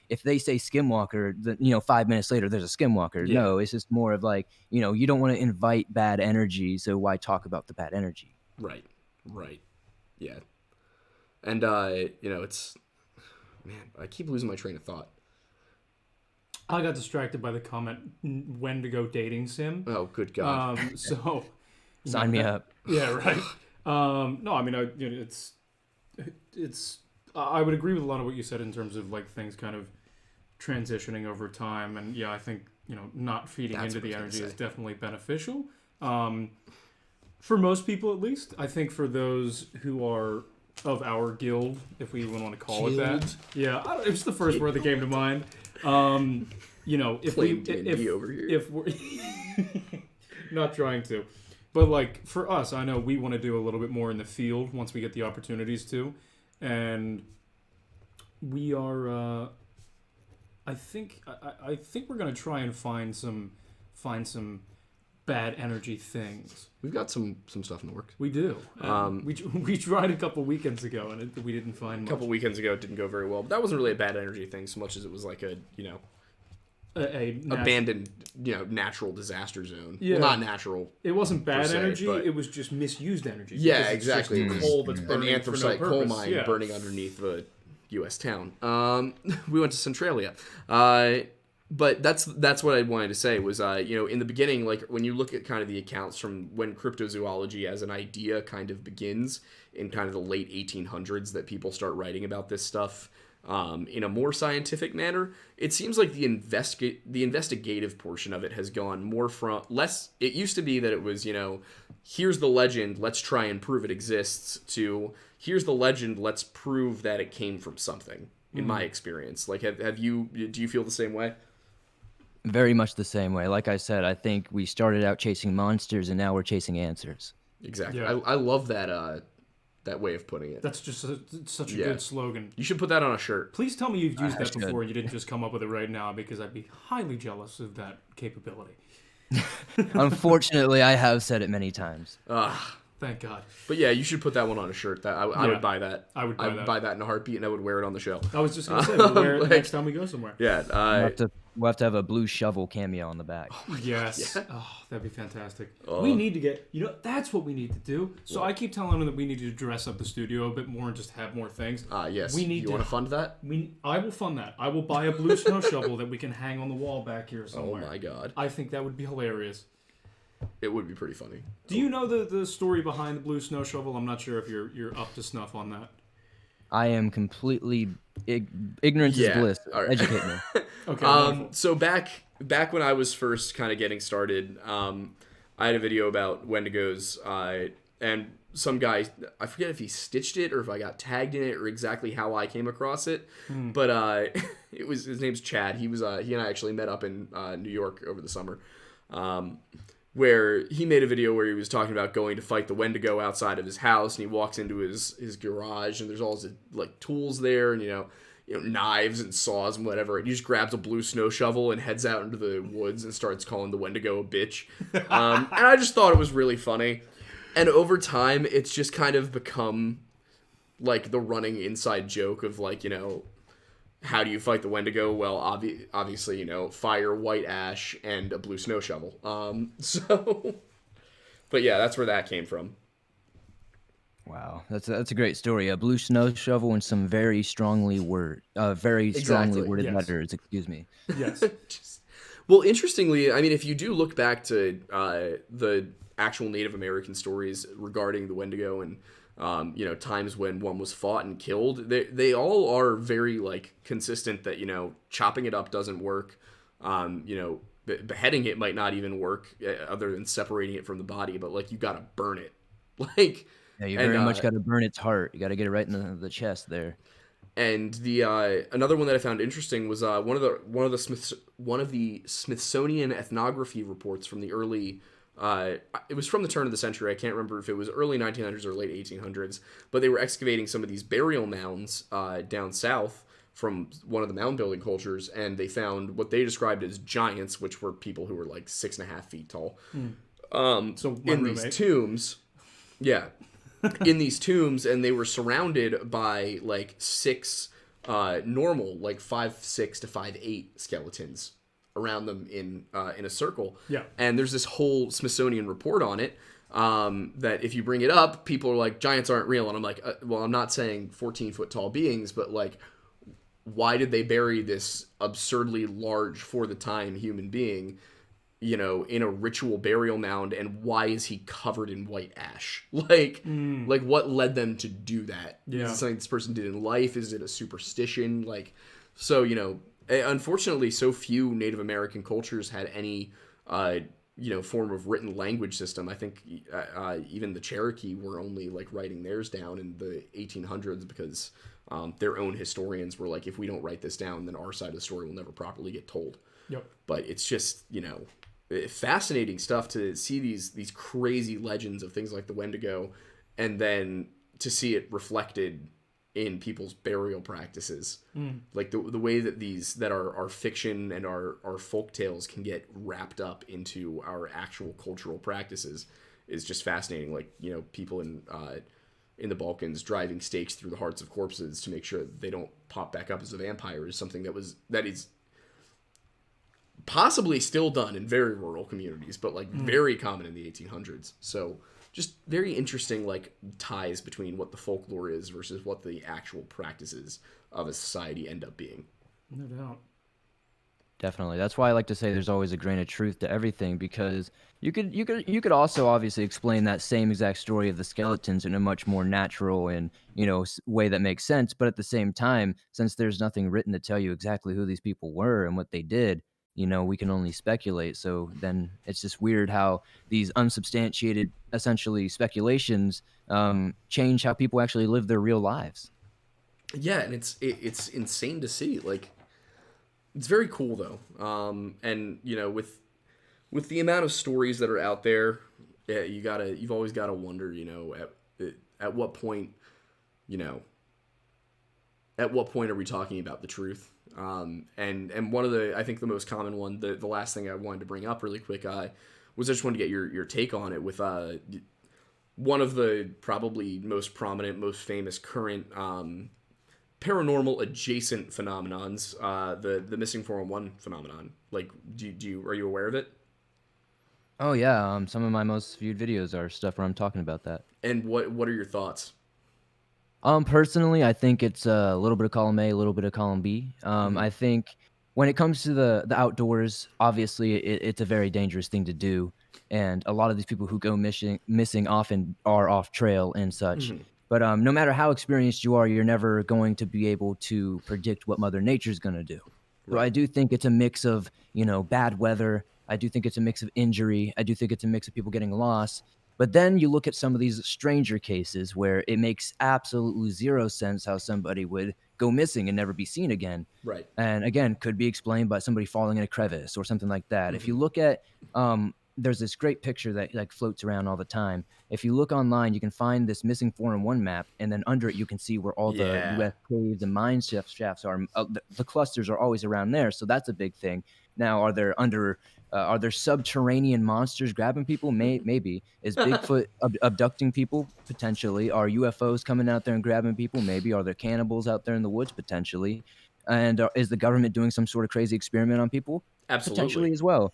if they say skinwalker, then, 5 minutes later there's a skinwalker. Yeah. No, it's just more of like, you don't want to invite bad energy, so why talk about the bad energy? Right. Yeah. And, it's, man, I keep losing my train of thought. I got distracted by the comment when to go dating sim. Oh, good God. So Sign me up. Yeah, right. No, I mean, it's. I would agree with a lot of what you said in terms of like things kind of transitioning over time, and yeah, I think not feeding into the energy is definitely beneficial. For most people, at least, I think for those who are of our guild, if we even want to call it that, yeah, it was the first word that came to mind. If we're not trying to, but like for us, I know we want to do a little bit more in the field once we get the opportunities to, and we are. I think we're gonna try and find some bad energy things. We've got some stuff in the works. We do. We tried a couple weekends ago and we didn't find much. A couple weekends ago, it didn't go very well. But that wasn't really a bad energy thing so much as it was like a abandoned natural disaster zone. Yeah. Well, not natural. It wasn't bad se, energy. but- It was just misused energy. Yeah, because it's exactly. Just coal that's An burning anthracite for no coal purpose. mine Yeah. burning underneath the U.S. town. We went to Centralia. But that's what I wanted to say was, in the beginning, like when you look at kind of the accounts from when cryptozoology as an idea kind of begins in kind of the late 1800s that people start writing about this stuff in a more scientific manner, it seems like the investigative portion of it has gone more from less. It used to be that it was, here's the legend, let's try and prove it exists, to here's the legend, let's prove that it came from something. In my experience, like, do you feel the same way? Very much the same way. Like I said, I think we started out chasing monsters and now we're chasing answers. Exactly. Yeah. I love that way of putting it. That's just such a good slogan. You should put that on a shirt. Please tell me you've used that should. before and you didn't just come up with it right now, because I'd be highly jealous of that capability. Unfortunately, I have said it many times. Thank God. But yeah, you should put that one on a shirt. That I would buy that. I would buy that. In a heartbeat, and I would wear it on the show. I was just going to say, we'll wear it next time we go somewhere. Yeah. We'll have to have a blue shovel cameo on the back. Yes. Yeah. Oh, that'd be fantastic. Oh. We need to get, that's what we need to do. So I keep telling them that we need to dress up the studio a bit more and just have more things. Yes. We need you want to fund that? I will fund that. I will buy a blue snow shovel that we can hang on the wall back here somewhere. Oh my God. I think that would be hilarious. It would be pretty funny. Do you know the story behind the blue snow shovel? I'm not sure if you're up to snuff on that. I am completely ignorance is bliss. All right. Educate me. Okay. Wonderful. So back when I was first kind of getting started, I had a video about Wendigos, and some guy, I forget if he stitched it or if I got tagged in it or exactly how I came across it, but it was, his name's Chad. He and I actually met up in New York over the summer, where he made a video where he was talking about going to fight the Wendigo outside of his house, and he walks into his garage, and there's all his like tools there, and you know knives and saws and whatever, and he just grabs a blue snow shovel and heads out into the woods and starts calling the Wendigo a bitch. And I just thought it was really funny. And over time, it's just kind of become like the running inside joke of like, how do you fight the Wendigo? Well, obviously, fire, white ash, and a blue snow shovel. But yeah, that's where that came from. Wow, that's a great story. A blue snow shovel and some very strongly worded Yes. letters. Excuse me. Yes. Well, interestingly, I mean, if you do look back to the actual Native American stories regarding the Wendigo and times when one was fought and killed, they all are very like consistent that chopping it up doesn't work. Beheading it might not even work other than separating it from the body, but like you gotta burn it, like. Yeah, you very much got to burn its heart. You got to get it right in the chest there. And the another one that I found interesting was one of the Smithsonian ethnography reports from the early. It was from the turn of the century. I can't remember if it was early 1900s or late 1800s, but they were excavating some of these burial mounds down south from one of the mound building cultures, and they found what they described as giants, which were people who were like 6.5 feet tall. So in these tombs, yeah. In these tombs, and they were surrounded by like 6 normal, like 5'6" to 5'8" skeletons around them in a circle. Yeah. And there's this whole Smithsonian report on it that if you bring it up, people are like, giants aren't real. And I'm like, well, I'm not saying 14-foot tall beings, but like, why did they bury this absurdly large for the time human being, in a ritual burial mound, and why is he covered in white ash? Like what led them to do that? Yeah. Is it something this person did in life? Is it a superstition? Like, so, unfortunately, so few Native American cultures had any, form of written language system. I think even the Cherokee were only like writing theirs down in the 1800s because their own historians were like, if we don't write this down, then our side of the story will never properly get told. Yep. But it's just, fascinating stuff to see these crazy legends of things like the Wendigo, and then to see it reflected in people's burial practices. Like the way that these that are fiction and our folk tales can get wrapped up into our actual cultural practices is just fascinating. Like, people in the Balkans driving stakes through the hearts of corpses to make sure that they don't pop back up as a vampire is something that is possibly still done in very rural communities, but like very common in the 1800s. So just very interesting like ties between what the folklore is versus what the actual practices of a society end up being. No doubt. Definitely. That's why I like to say there's always a grain of truth to everything, because you could also obviously explain that same exact story of the skeletons in a much more natural and, way that makes sense. But at the same time, since there's nothing written to tell you exactly who these people were and what they did, we can only speculate. So then it's just weird how these unsubstantiated, essentially speculations, change how people actually live their real lives. Yeah, and it's insane to see. Like, it's very cool though. And with the amount of stories that are out there, yeah, you've always gotta wonder, at what point, at what point are we talking about the truth? And one of I think the most common one, the last thing I wanted to bring up really quick, was I just wanted to get your take on it with one of the probably most prominent, most famous current paranormal adjacent phenomenons, the missing 411 phenomenon. Like, are you aware of it? Oh yeah, some of my most viewed videos are stuff where I'm talking about that. And what are your thoughts? Personally, I think it's a little bit of column A, a little bit of column B. I think when it comes to the outdoors, obviously it's a very dangerous thing to do. and a lot of these people who go missing often are off trail and such. Mhm. But no matter how experienced you are, you're never going to be able to predict what Mother Nature's going to do. So I Right. do think it's a mix of, bad weather. I do think it's a mix of injury. I do think it's a mix of people getting lost. But then you look at some of these stranger cases where it makes absolutely zero sense how somebody would go missing and never be seen again. Right. And again, could be explained by somebody falling in a crevice or something like that. If Mhm. you look at, there's this great picture that like floats around all the time. If you look online, you can find this missing 4-in-1 map, and then under it, you can see where all the Yeah. U.S. caves and mine shafts are. The clusters are always around there, so that's a big thing. Now, are there subterranean monsters grabbing people? Maybe. Is Bigfoot abducting people? Potentially. Are UFOs coming out there and grabbing people? Maybe. Are there cannibals out there in the woods? Potentially. And is the government doing some sort of crazy experiment on people? Potentially Absolutely. as well.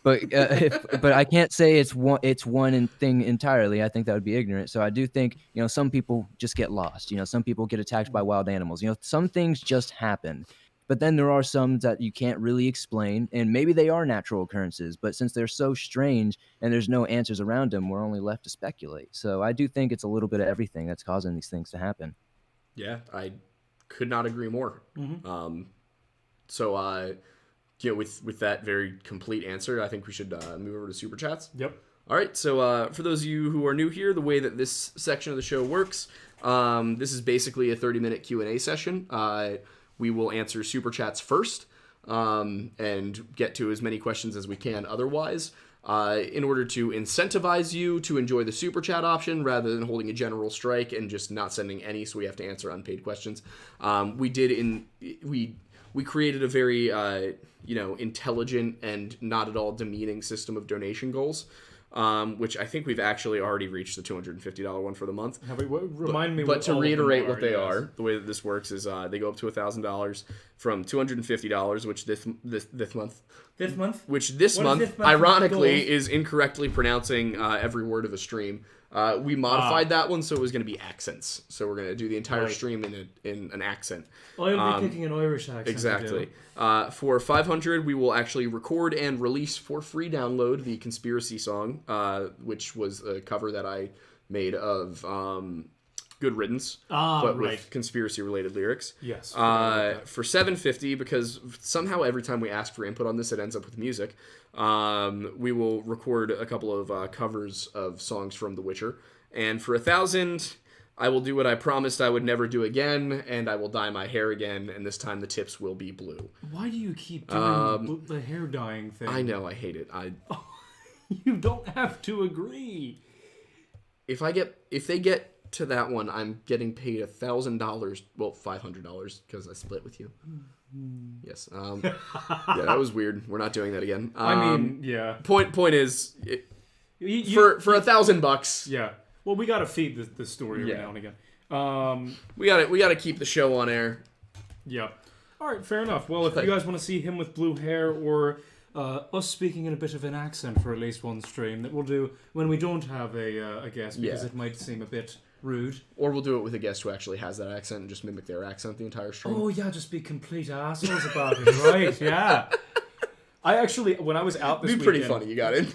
But I can't say it's one thing entirely. I think that would be ignorant. So I do think some people just get lost. Some people get attacked by wild animals. Some things just happen. But then there are some that you can't really explain, and maybe they are natural occurrences. But since they're so strange and there's no answers around them, we're only left to speculate. So I do think it's a little bit of everything that's causing these things to happen. Yeah, I could not agree more. So, with that very complete answer, I think we should move over to super chats. Yep. All right. So, for those of you who are new here, the way that this section of the show works, this is basically a 30-minute Q&A session. We will answer super chats first, and get to as many questions as we can. Otherwise, in order to incentivize you to enjoy the super chat option rather than holding a general strike and just not sending any, so we have to answer unpaid questions. We created a very intelligent and not at all demeaning system of donation goals, which I think we've actually already reached the $250 one for the month. Remind me. But what to all of them reiterate are, what they yes. are, the way that this works is they go up to $1,000 from $250, which this month. This month? Which this What is month, this month's ironically, goals? is incorrectly pronouncing every word of a stream. We modified that one so it was going to be accents. So we're going to do the entire Right. stream in an accent. I'll be picking an Irish accent. Exactly. For 500, we will actually record and release for free download the Conspiracy song, which was a cover that I made of Good Riddance, but right. with conspiracy-related lyrics. Yes. For 750, because somehow every time we ask for input on this, it ends up with music. We will record a couple of covers of songs from The Witcher, and for 1,000, I will do what I promised I would never do again, and I will dye my hair again, and this time the tips will be blue. Why do you keep doing the hair dyeing thing? I know, I hate it. You don't have to agree. If they get to that one, I'm getting paid $1,000. Well, $500 because I split with you. Yes. Yeah, that was weird. We're not doing that again. I mean, yeah. Point is, You- for $1,000, Yeah. Well, we gotta feed the story every Yeah. now and again. we gotta keep the show on air. Yeah. All right, fair enough. Well, if you guys want to see him with blue hair or us speaking in a bit of an accent for at least one stream, that we'll do when we don't have a guest because Yeah. it might seem a bit rude. Or we'll do it with a guest who actually has that accent and just mimic their accent the entire stream. Oh yeah, just be complete assholes about it, right? Yeah. I actually, when I was out this It'd be weekend, pretty funny. You got it.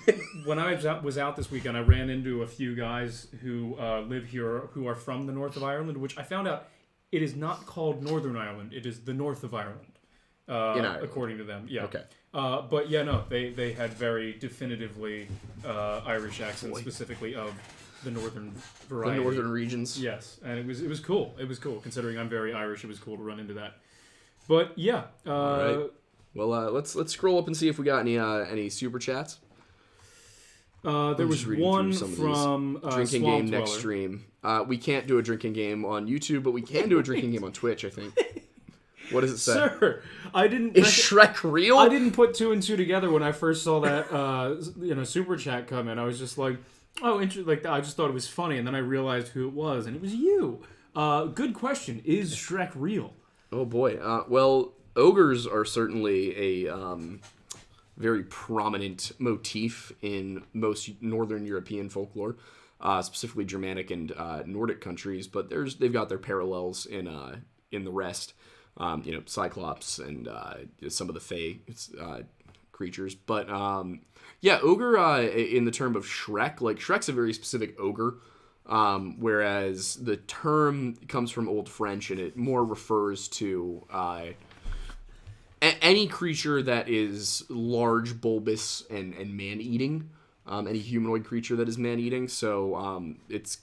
when I was out this weekend, I ran into a few guys who live here who are from the north of Ireland, which I found out it is not called Northern Ireland. It is the north of Ireland, Ireland. according to them. Yeah. Okay. But yeah, no, they had very definitively Irish accents, specifically of the northern The variety. northern regions. Yes, and it was cool. It was cool considering I'm very Irish. It was cool to run into that. But yeah, right. Well, let's scroll up and see if we got any super chats. there was just reading one through some of these. from Drinking Swamp game Dweller. next stream. We can't do a drinking game on YouTube, but we can do a drinking game on Twitch, I think. What does it say? Sir, I didn't. Is Shrek real? I didn't put two and two together when I first saw that super chat come in. I was just like, oh, like I just thought it was funny, and then I realized who it was, and it was you. Good question. Is Shrek real? Oh boy. Well, ogres are certainly a very prominent motif in most Northern European folklore, specifically Germanic and Nordic countries. But they've got their parallels in the rest. Cyclops and some of the Fae creatures. But yeah, ogre in the term of Shrek, like Shrek's a very specific ogre, whereas the term comes from Old French and it more refers to any creature that is large, bulbous, and man-eating. Any humanoid creature that is man-eating. So it's,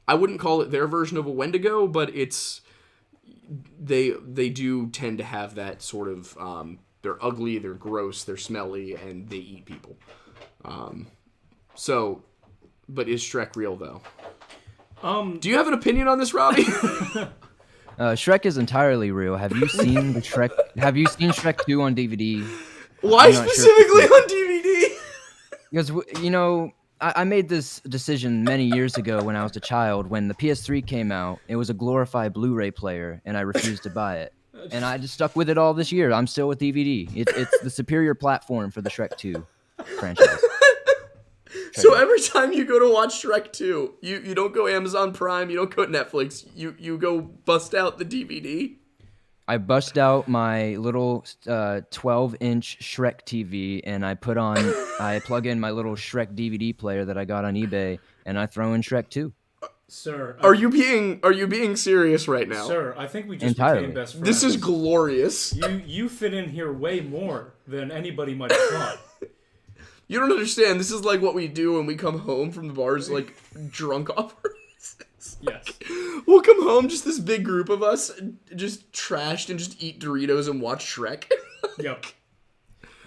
I wouldn't call it their version of a Wendigo, but it's they do tend to have that sort of they're ugly, they're gross, they're smelly, and they eat people. So, but is Shrek real though? Do you have an opinion on this, Robbie? Shrek is entirely real. Have you seen the Shrek? Have you seen Shrek 2 on DVD? Why specifically on DVD? Because I made this decision many years ago when I was a child. When the PS3 came out, it was a glorified Blu-ray player, and I refused to buy it. And I just stuck with it all this year. I'm still with DVD. It's the superior platform for the Shrek 2 franchise. So every time you go to watch Shrek 2, you don't go Amazon Prime, you don't go Netflix, you go bust out the DVD? I bust out my little 12-inch Shrek TV, and I plug in my little Shrek DVD player that I got on eBay, and I throw in Shrek 2. Sir, Are you being serious right now? Sir, I think we just Entirely. became best friends. This is glorious. You fit in here way more than anybody might have thought. You don't understand. This is like what we do when we come home from the bars, like drunk off our asses. Yes. We'll come home, just this big group of us, just trashed and just eat Doritos and watch Shrek. Yep.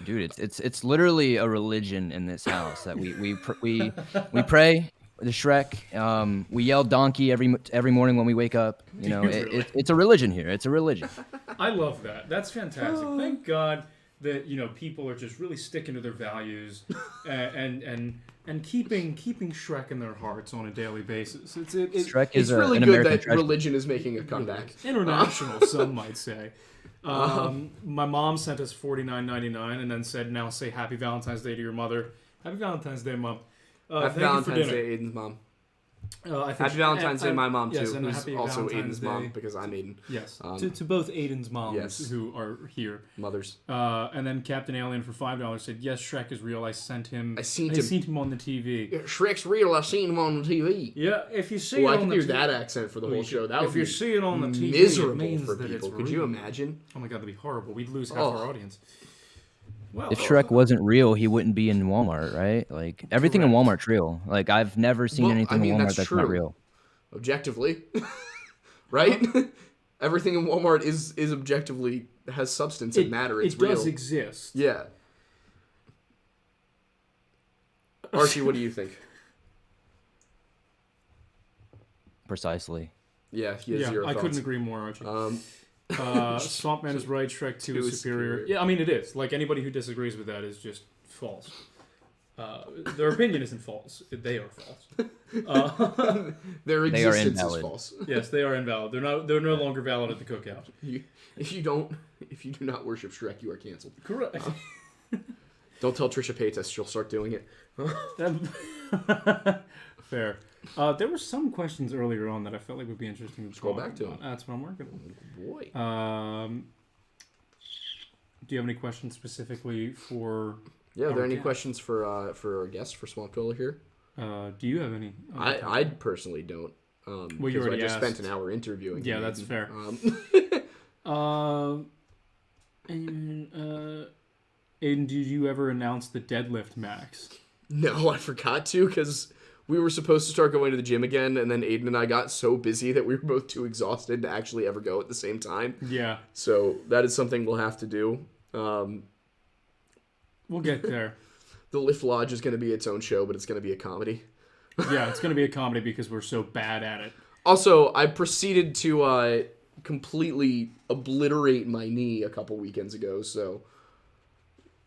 Dude, it's literally a religion in this house that we pray the Shrek. We yell donkey every morning when we wake up. It's a religion here. It's a religion. I love that. That's fantastic. Thank God that people are just really sticking to their values and keeping Shrek in their hearts on a daily basis. Shrek It's is really an good American that treasure. religion is making a comeback. International, some might say. My mom sent us $49.99 and then said, "Now say Happy Valentine's Day to your mother." Happy Valentine's Day, Mom. Happy Valentine's Day, Aiden's mom. Happy Valentine's Day, my mom, too, yes, and who's happy also Valentine's Aiden's mom, Day. because I'm Aiden. Yes, to both Aiden's moms Yes. who are here. Mothers. And then Captain Alien for $5 said, "Yes, Shrek is real. I seen him on the TV." Yeah, Shrek's real. I seen him on the TV. Yeah, if you see Well, it I on can the do that accent for the whole show. That would if be you see it on the TV, miserable it means for that it's people. Could you real. imagine? Oh my God, that'd be horrible. We'd lose half our audience. Well, If Shrek wasn't real, he wouldn't be in Walmart, right? Like everything in Walmart's real. Like I've never seen Well, anything I mean, in Walmart that's that's true. not real. Objectively, right? Everything in Walmart is objectively has substance and matter. It's real. It does exist. Yeah. Archie, what do you think? Precisely. Yeah, he has zero I thoughts. couldn't agree more, Archie. Swampman is right. Shrek 2 2 is is superior. superior. Yeah, I mean it is. Like anybody who disagrees with that is just false. Their opinion isn't false. They are false. Their They are existence is invalid. false. Yes, they are invalid. They're no longer valid at the cookout. If you do not worship Shrek, you are canceled. Correct. Don't tell Trisha Paytas; she'll start doing it. Fair. There were some questions earlier on that I felt like would be interesting to Scroll talk back to about. them. That's what I'm working on. Boy. Do you have any questions specifically for? Yeah, are there our any guest? questions for our guests for Swamp Dweller here? Do you have any? I personally don't. Well, you because already I just asked. spent an hour interviewing. Yeah, him, that's Aiden. fair. Aiden, did you ever announce the deadlift max? No, I forgot to because we were supposed to start going to the gym again, and then Aiden and I got so busy that we were both too exhausted to actually ever go at the same time. Yeah, So that is something we'll have to do. we'll get there. The Lift Lodge is going to be its own show, but it's going to be a comedy. Yeah, it's going to be a comedy because we're so bad at it. Also, I proceeded to completely obliterate my knee a couple weekends ago, so,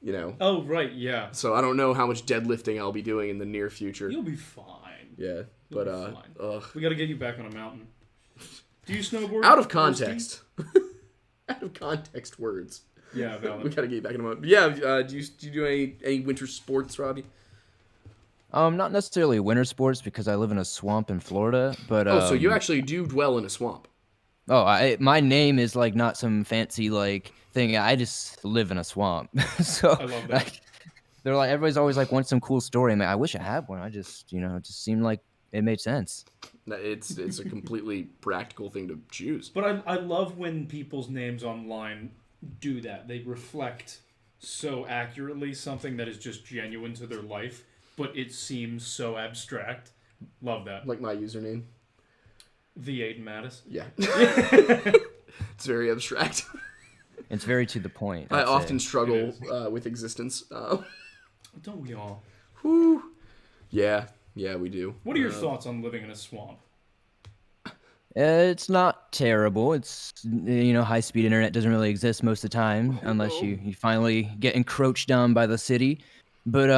you know. Oh, right, yeah. So I don't know how much deadlifting I'll be doing in the near future. You'll be fine. Yeah, You'll but, be fine. ugh. We got to get you back on a mountain. Do you snowboard? Out of Rusty? context. Out of context words. Yeah, We valid. gotta get you back in a moment. But yeah, do you do any winter sports, Robbie? Not necessarily winter sports because I live in a swamp in Florida, but Oh, so you actually do dwell in a swamp. my name is like not some fancy like thing. I just live in a swamp. So I love that. They're like everybody's always like wants some cool story. I wish I had one. I just it just seemed like it made sense. It's a completely practical thing to choose. But I love when people's names online do that. They reflect so accurately something that is just genuine to their life, but it seems so abstract. Love that. Like my username. The Aiden Mattis. Yeah. It's very abstract. It's very to the point. I I'd say. often struggle It with existence. Don't we all? Whew. Yeah, we do. What are your thoughts on living in a swamp? It's not terrible. It's high speed internet doesn't really exist most of the time unless you finally get encroached on by the city. But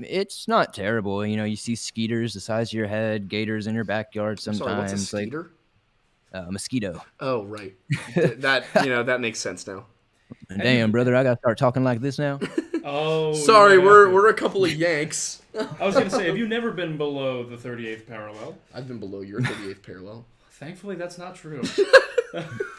it's not terrible. You see skeeters the size of your head, gators in your backyard sometimes. Sorry, what's a skeeter? Mosquito. Oh, right. That makes sense now. Damn, brother, I gotta start talking like this now. Oh, Sorry, yeah. we're a couple of Yanks. I was gonna say, have you never been below the 38th parallel? I've been below your 38th parallel. Thankfully, that's not true.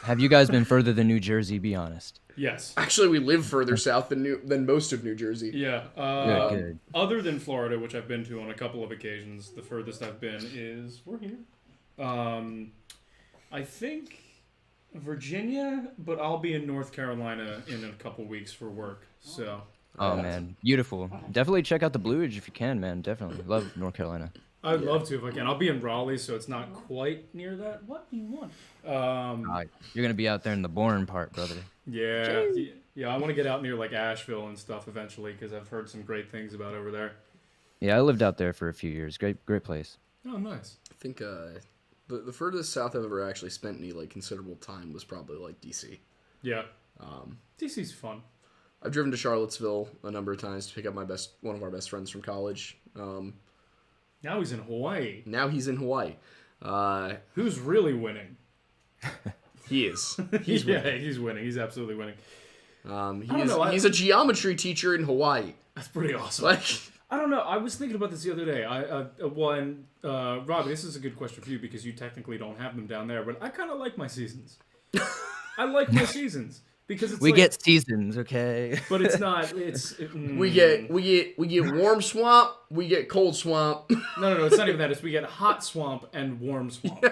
Have you guys been further than New Jersey? Be honest. Yes. Actually, we live further south than most of New Jersey. Yeah. Good. Other than Florida, which I've been to on a couple of occasions, the furthest I've been is we're here. I think Virginia, but I'll be in North Carolina in a couple weeks for work. So. Oh man, beautiful. Definitely check out the Blue Ridge if you can, man. Definitely love North Carolina. I'd love to if I can. I'll be in Raleigh, so it's not quite near that. What do you want? You're gonna be out there in the boring part, brother. Yeah. I want to get out near like Asheville and stuff eventually because I've heard some great things about over there. Yeah, I lived out there for a few years. Great place. Oh, nice. I think the furthest south I've ever actually spent any like considerable time was probably like DC. Yeah. DC's fun. I've driven to Charlottesville a number of times to pick up one of our best friends from college. Now he's in Hawaii. Now he's in Hawaii. Who's really winning? He is. He's winning. He's winning. He's absolutely winning. He's a geometry teacher in Hawaii. That's pretty awesome. Like, I don't know. I was thinking about this the other day. Robbie, this is a good question for you because you technically don't have them down there, but I kind of like my seasons. I like my seasons because it's we get seasons, okay? but it's not. we get warm swamp. We get cold swamp. No. It's not even that. It's we get hot swamp and warm swamp.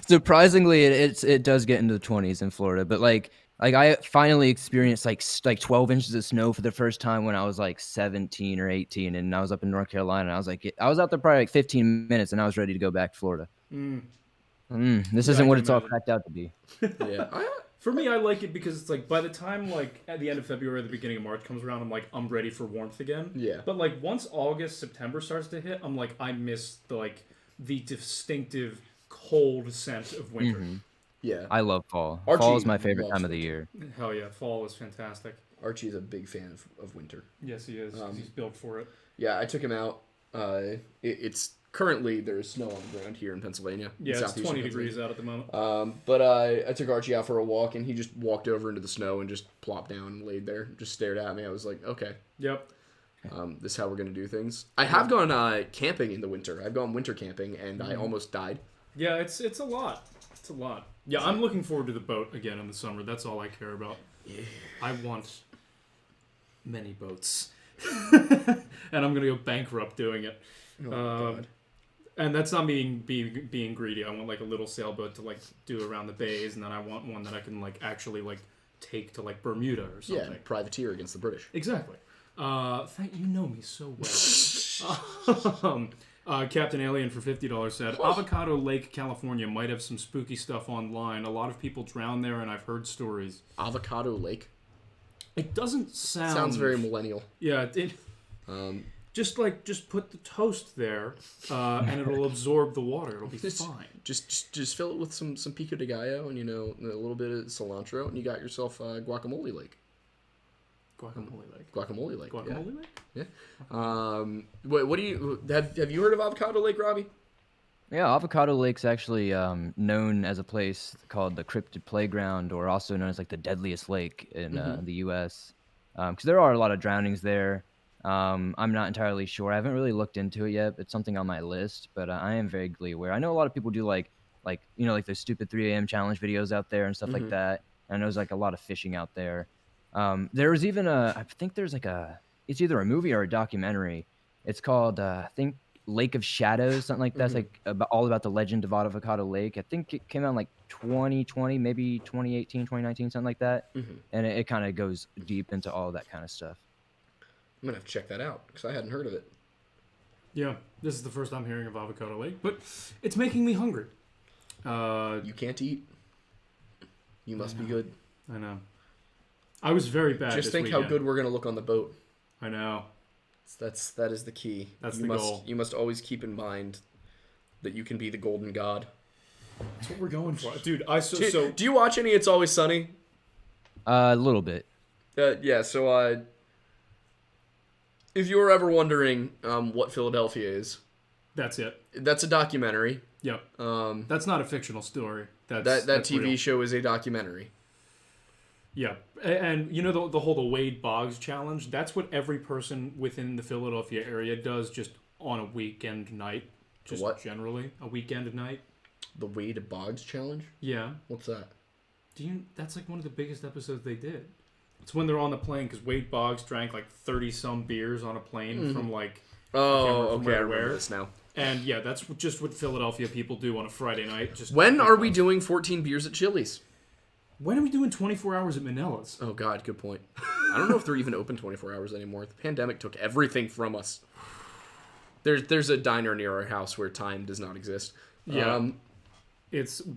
Surprisingly, it does get into the 20s in Florida, but like I finally experienced like 12 inches of snow for the first time when I was like 17 or 18, and I was up in North Carolina. And I was out there probably like 15 minutes, and I was ready to go back to Florida. This isn't what it's all cracked out to be. Yeah. For me, I like it because it's like by the time like at the end of February, the beginning of March comes around, I'm ready for warmth again. Yeah. But like once August, September starts to hit, I'm like I miss the distinctive cold scent of winter. Mm-hmm. Yeah. I love fall. Archie Fall is my favorite loves time of the year. Hell yeah, fall is fantastic. Archie's a big fan of winter. Yes, he is. 'Cause he's built for it. Yeah, I took him out. It's currently there's snow on the ground here in Pennsylvania. Yeah, it's 20 degrees out at the moment. But I took Archie out for a walk, and he just walked over into the snow and just plopped down and laid there, just stared at me. I was like, okay. Yep. This is how we're gonna do things. I have gone camping in the winter. I've gone winter camping, and I almost died. Yeah, it's a lot. It's a lot. Yeah, I'm looking forward to the boat again in the summer. That's all I care about. Yeah. I want many boats. And I'm going to go bankrupt doing it. God. And that's not being greedy. I want like a little sailboat to like do around the bays, and then I want one that I can like actually like take to like Bermuda or something. Yeah, privateer against the British. Exactly. You know me so well. Captain Alien for $50 said, Avocado Lake, California might have some spooky stuff online. A lot of people drown there, and I've heard stories. Avocado Lake? It doesn't sound... Sounds very millennial. Yeah, just put the toast there, and it'll absorb the water. It'll be fine. Just fill it with some pico de gallo and, a little bit of cilantro, and you got yourself Guacamole Lake. Guacamole Lake. Guacamole Lake. Guacamole Lake? Yeah. What do you have you heard of Avocado Lake, Robbie? Yeah, Avocado Lake's actually known as a place called the Cryptid Playground, or also known as like the deadliest lake in the U.S. Because there are a lot of drownings there. I'm not entirely sure. I haven't really looked into it yet. It's something on my list, but I am vaguely aware. I know a lot of people do like those stupid 3 a.m. challenge videos out there and stuff like that. And I know there's like a lot of fishing out there. There was even I think there's like it's either a movie or a documentary. It's called, I think Lake of Shadows, something like that. It's like all about the legend of Avocado Lake. I think it came out in like 2020, maybe 2018, 2019, something like that. And it kind of goes deep into all that kind of stuff. I'm gonna have to check that out because I hadn't heard of it. Yeah, this is the first I'm hearing of Avocado Lake, but it's making me hungry. You can't eat. You must be good. I know. I was very bad. Just this think weekend. how good we're gonna look on the boat. I know. That is the key. That's you the must, goal. You must always keep in mind that you can be the golden god. That's what we're going for, dude. Do you watch any It's Always Sunny? A little bit. Yeah. So if you were ever wondering what Philadelphia is, that's it. that's a documentary. Yep. Um, That's not a fictional story. that That's TV real. show is a documentary. Yeah, and you know the whole Wade Boggs challenge. That's what every person within the Philadelphia area does, just on a weekend night. Just what? generally a weekend night. The Wade Boggs challenge. Yeah. What's that? That's like one of the biggest episodes they did. It's when they're on the plane because Wade Boggs drank like 30-some beers on a plane from like. Oh, from okay. I where. remember this now. And yeah, that's just what Philadelphia people do on a Friday night. Just When are we doing 14 beers at Chili's? When are we doing 24 hours at Manila's? Oh God, good point. I don't know if they're even open 24 hours anymore. The pandemic took everything from us. There's a diner near our house where time does not exist. Yeah.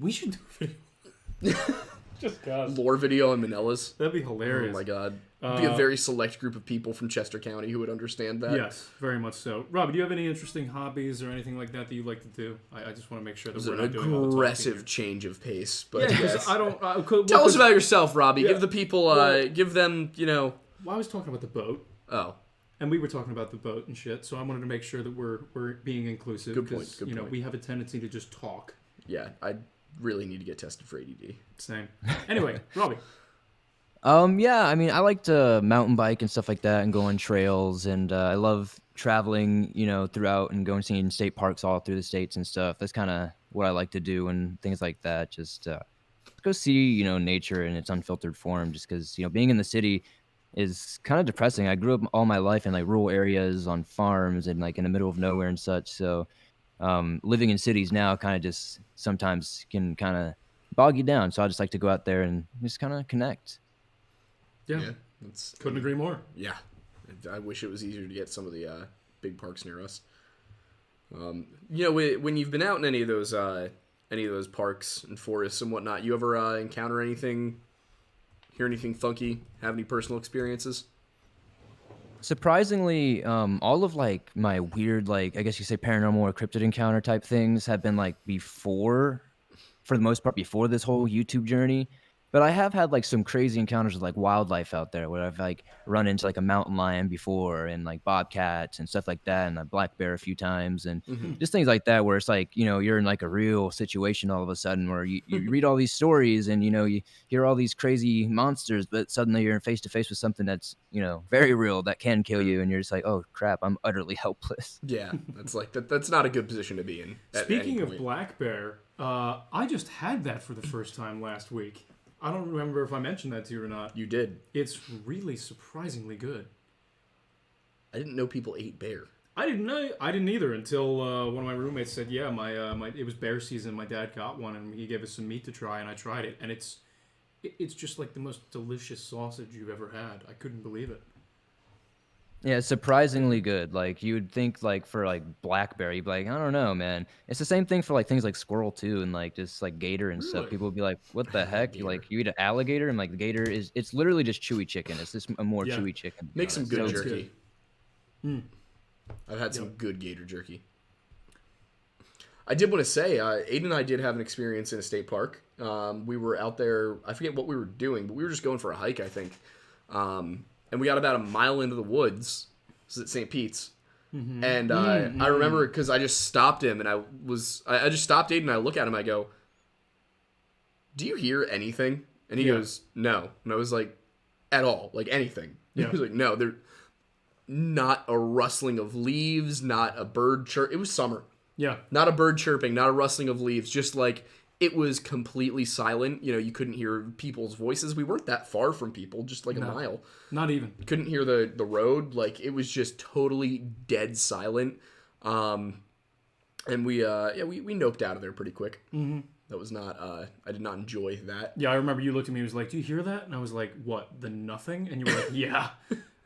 We should do a video. Just cause. Lore video in Manila's. That'd be hilarious. Oh my God. It'd be a very select group of people from Chester County who would understand that. Yes, very much so. Rob, do you have any interesting hobbies or anything like that you like to do? I just want to make sure that It's we're an not doing all the talking aggressive here. change of pace, Yeah, but because yes. I don't. Tell us about yourself, Robbie. Yeah. Give the people, Well- give them, Well, I was talking about the boat, Oh, and we were talking about the boat and shit. So I wanted to make sure that we're being inclusive. Good point, 'cause, good point. we have a tendency to just talk. yeah. I really need to get tested for ADD. Same. Anyway, Robbie. Yeah, I mean, I like to mountain bike and stuff like that and go on trails, and I love traveling, throughout and going seeing state parks all through the states and stuff. That's kind of what I like to do and things like that. Just go see, nature in its unfiltered form, just because, being in the city is kind of depressing. I grew up all my life in like rural areas on farms and like in the middle of nowhere and such. So living in cities now kind of just sometimes can kind of bog you down. So I just like to go out there and just kind of connect. Yeah, That's, couldn't agree more. yeah. I wish it was easier to get some of the big parks near us. When you've been out in any of those parks and forests and whatnot, you ever encounter anything, hear anything funky, have any personal experiences? Surprisingly, all of like my weird, like I guess you say paranormal or cryptid encounter type things have been like for the most part, before this whole YouTube journey. But I have had like some crazy encounters with like wildlife out there where I've like run into like a mountain lion before and like bobcats and stuff like that and a black bear a few times and just things like that where it's like, you're in like a real situation all of a sudden where you read all these stories and, you hear all these crazy monsters, but suddenly you're face to face with something that's, very real that can kill you. And you're just like, oh crap, I'm utterly helpless. Yeah, that's like that's not a good position to be in. At Speaking any of point. black bear, I just had that for the first time last week. I don't remember if I mentioned that to you or not. You did. It's really surprisingly good. I didn't know people ate bear. I didn't know. I didn't either until one of my roommates said, "Yeah, my it was bear season. My dad got one, and he gave us some meat to try, and I tried it, and it's just like the most delicious sausage you've ever had. I couldn't believe it. Yeah, it's surprisingly good. Like you would think like for like black bear, you'd be like, I don't know, man. It's the same thing for like things like squirrel too and like just like gator and stuff. Really? People would be like, what the heck? Gator. Like you eat an alligator and like the gator it's literally just chewy chicken. It's just a more Yeah. chewy chicken. to be Make some honest. good So it's jerky. good. I've had some good gator jerky. I did want to say, Aiden and I did have an experience in a state park. We were out there. I forget what we were doing, but we were just going for a hike, I think. And we got about a mile into the woods. This is at St. Pete's. And I remember because I just stopped him and I just stopped Aiden and I look at him. I go, do you hear anything? And he Yeah. goes, no. And I was like, at all, like anything. Yeah. He was like, no, there, not a rustling of leaves, not a bird chirp. It was summer. Yeah, Not a bird chirping, not a rustling of leaves, just like it was completely silent. You know, you couldn't hear people's voices. We weren't that far from people, just like a mile. Not even. Couldn't hear the road. Like, it was just totally dead silent. And we noped out of there pretty quick. Mm-hmm. That was not, I did not enjoy that. Yeah, I remember you looked at me and was like, do you hear that? And I was like, what, the nothing? And you were like, yeah.